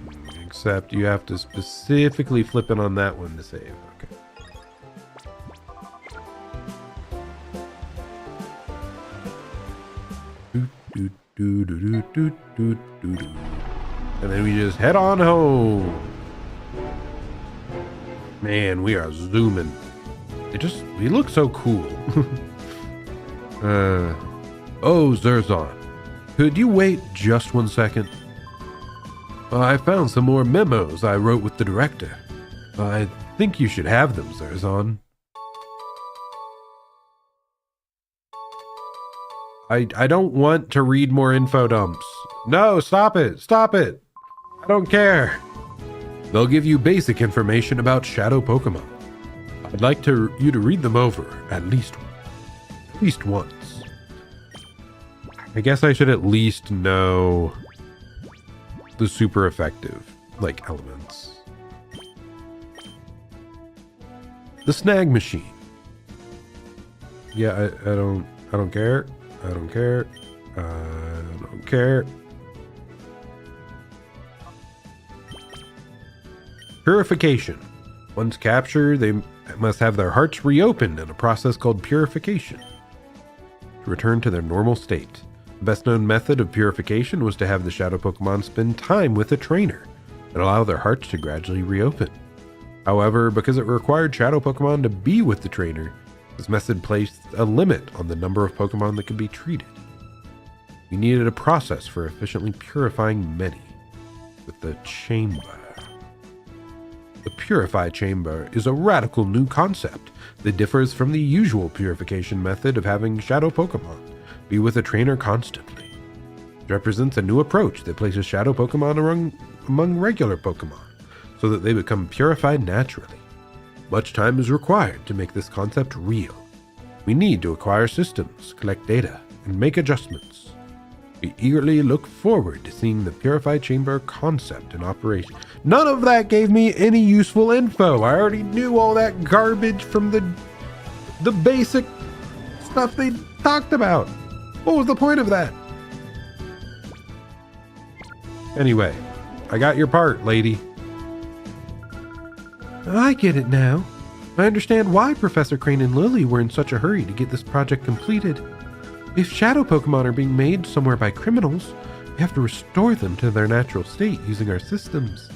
S2: Except you have to specifically flip it on that one to save. Okay. And then we just head on home. Man, we are zooming. We look so cool. Oh, Zerzon, could you wait just 1 second? I found some more memos I wrote with the director. I think you should have them, Zerzon. I don't want to read more info dumps. No, stop it. Stop it. I don't care. They'll give you basic information about shadow Pokemon. I'd like you to read them over at least once. I guess I should at least know the super effective, like, elements. The snag machine. Yeah, I don't care. I don't care. I don't care. Purification. Once captured, they must have their hearts reopened in a process called purification to return to their normal state. The best known method of purification was to have the shadow Pokemon spend time with a trainer and allow their hearts to gradually reopen. However, because it required shadow Pokemon to be with the trainer, this method placed a limit on the number of Pokemon that could be treated. You needed a process for efficiently purifying many with the chamber.
S1: The Purify Chamber is a radical new concept that differs from the usual purification method of having shadow Pokemon be with a trainer constantly. It represents a new approach that places shadow Pokemon among regular Pokemon so that they become purified naturally. Much time is required to make this concept real. We need to acquire systems, collect data, and make adjustments. We eagerly look forward to seeing the Purify Chamber concept in operation. None of that gave me any useful info. I already knew all that garbage from the basic stuff they talked about. What was the point of that? Anyway, I got your part, lady.
S2: I get it now. I understand why Professor Crane and Lily were in such a hurry to get this project completed. If shadow Pokemon are being made somewhere by criminals, we have to restore them to their natural state using our systems.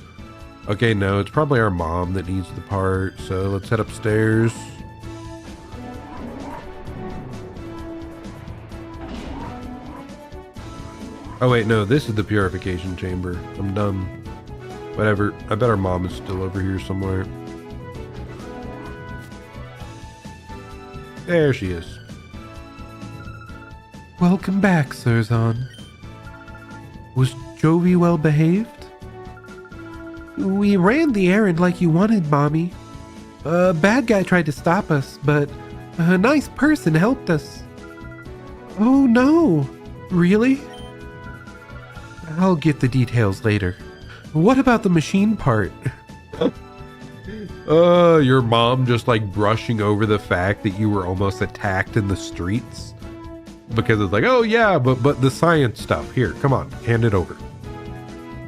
S1: Okay, no, it's probably our mom that needs the part, so let's head upstairs. Oh wait, no, this is the purification chamber. I'm dumb. Whatever, I bet our mom is still over here somewhere. There she is.
S2: Welcome back, Zerzan. Was Jovi well behaved? We ran the errand like you wanted, Mommy. A bad guy tried to stop us, but a nice person helped us. Oh no, really? I'll get the details later. What about the machine part?
S1: Your mom just like brushing over the fact that you were almost attacked in the streets. Because it's like, oh yeah, but the science stuff. Here, come on, hand it over.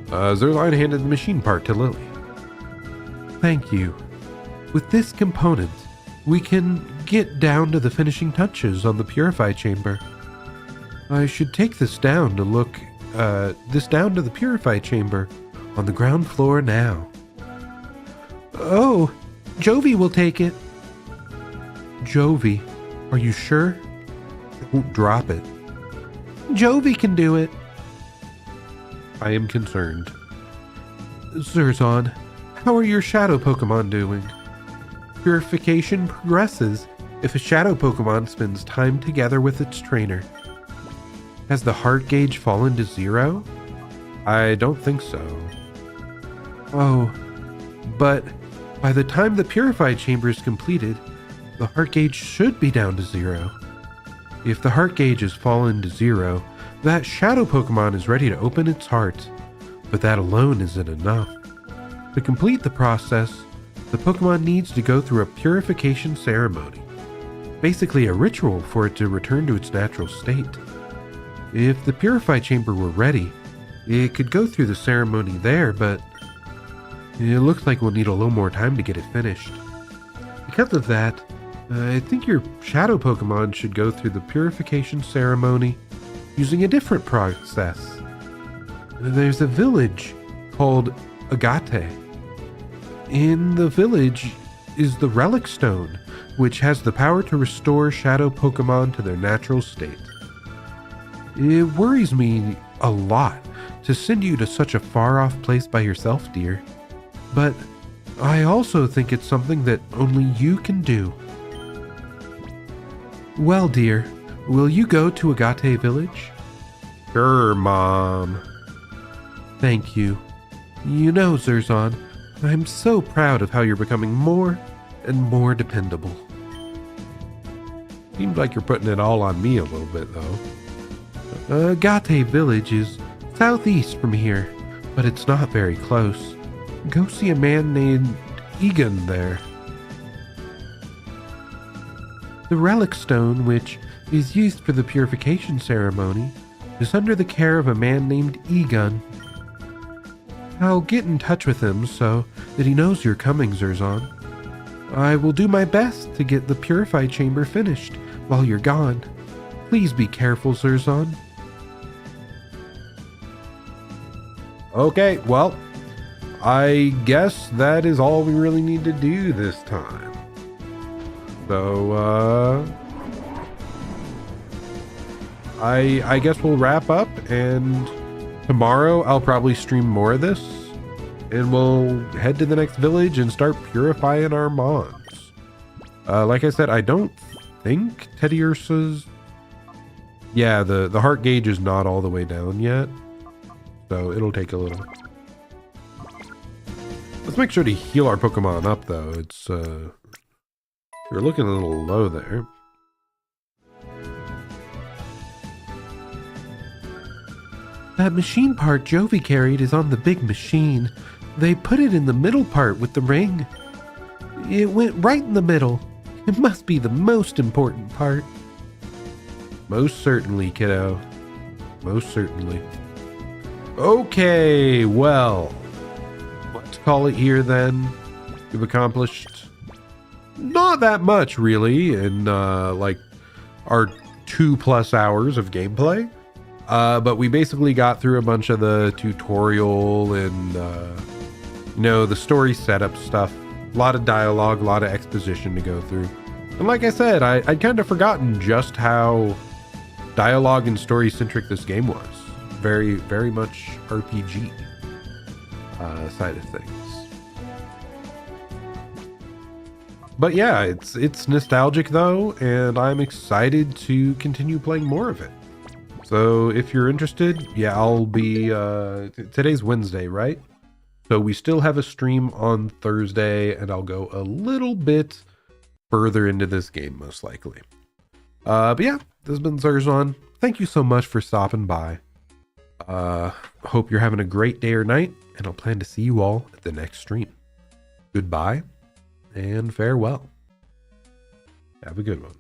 S1: Zerline handed the machine part to Lily.
S2: Thank you. With this component, we can get down to the finishing touches on the Purify Chamber. I should take this down to the Purify Chamber on the ground floor now. Oh, Jovi will take it. Jovi, are you sure?
S1: Don't drop it.
S2: Jovi can do it.
S1: I am concerned.
S2: Zerzan, how are your shadow Pokemon doing? Purification progresses if a shadow Pokemon spends time together with its trainer. Has the heart gauge fallen to 0?
S1: I don't think so.
S2: Oh, but by the time the Purified Chamber is completed, the heart gauge should be down to 0. If the heart gauge has fallen to 0, that shadow Pokemon is ready to open its heart, but that alone isn't enough. To complete the process, the Pokemon needs to go through a purification ceremony, basically a ritual for it to return to its natural state. If the Purify Chamber were ready, it could go through the ceremony there, but it looks like we'll need a little more time to get it finished. Because of that, I think your shadow Pokemon should go through the purification ceremony using a different process. There's a village called Agate. In the village is the Relic Stone, which has the power to restore shadow Pokemon to their natural state. It worries me a lot to send you to such a far-off place by yourself, dear. But I also think it's something that only you can do. Well, dear, will you go to Agate Village?
S1: Sure, Mom.
S2: Thank you. You know, Zerzan, I'm so proud of how you're becoming more and more dependable.
S1: Seems like you're putting it all on me a little bit, though.
S2: Agate Village is southeast from here, but it's not very close. Go see a man named Egan there. The Relic Stone, which is used for the purification ceremony, is under the care of a man named Egan. I'll get in touch with him so that he knows you're coming, Zerzan. I will do my best to get the Purify Chamber finished while you're gone. Please be careful, Zerzan.
S1: Okay, well, I guess that is all we really need to do this time. So, I guess we'll wrap up, and tomorrow I'll probably stream more of this. and we'll head to the next village and start purifying our mons. Like I said, I don't think Teddy Ursa's... Yeah, the heart gauge is not all the way down yet, so it'll take a little. Let's make sure to heal our Pokemon up, though. It's, you're looking a little low there.
S2: That machine part Jovi carried is on the big machine. They put it in the middle part with the ring. It went right in the middle. It must be the most important part.
S1: Most certainly, kiddo. Most certainly. Okay, well, let's call it here then. We've accomplished not that much, really, in like our 2+ hours of gameplay. But we basically got through a bunch of the tutorial and, you know, the story setup stuff. A lot of dialogue, a lot of exposition to go through. And like I said, I'd kind of forgotten just how dialogue and story-centric this game was. Very, very much RPG side of things. But yeah, it's nostalgic though, and I'm excited to continue playing more of it. So if you're interested, yeah, I'll be, today's Wednesday, right? So we still have a stream on Thursday, and I'll go a little bit further into this game, most likely. But yeah, this has been Zerzon. Thank you so much for stopping by. Hope you're having a great day or night, and I'll plan to see you all at the next stream. Goodbye, and farewell. Have a good one.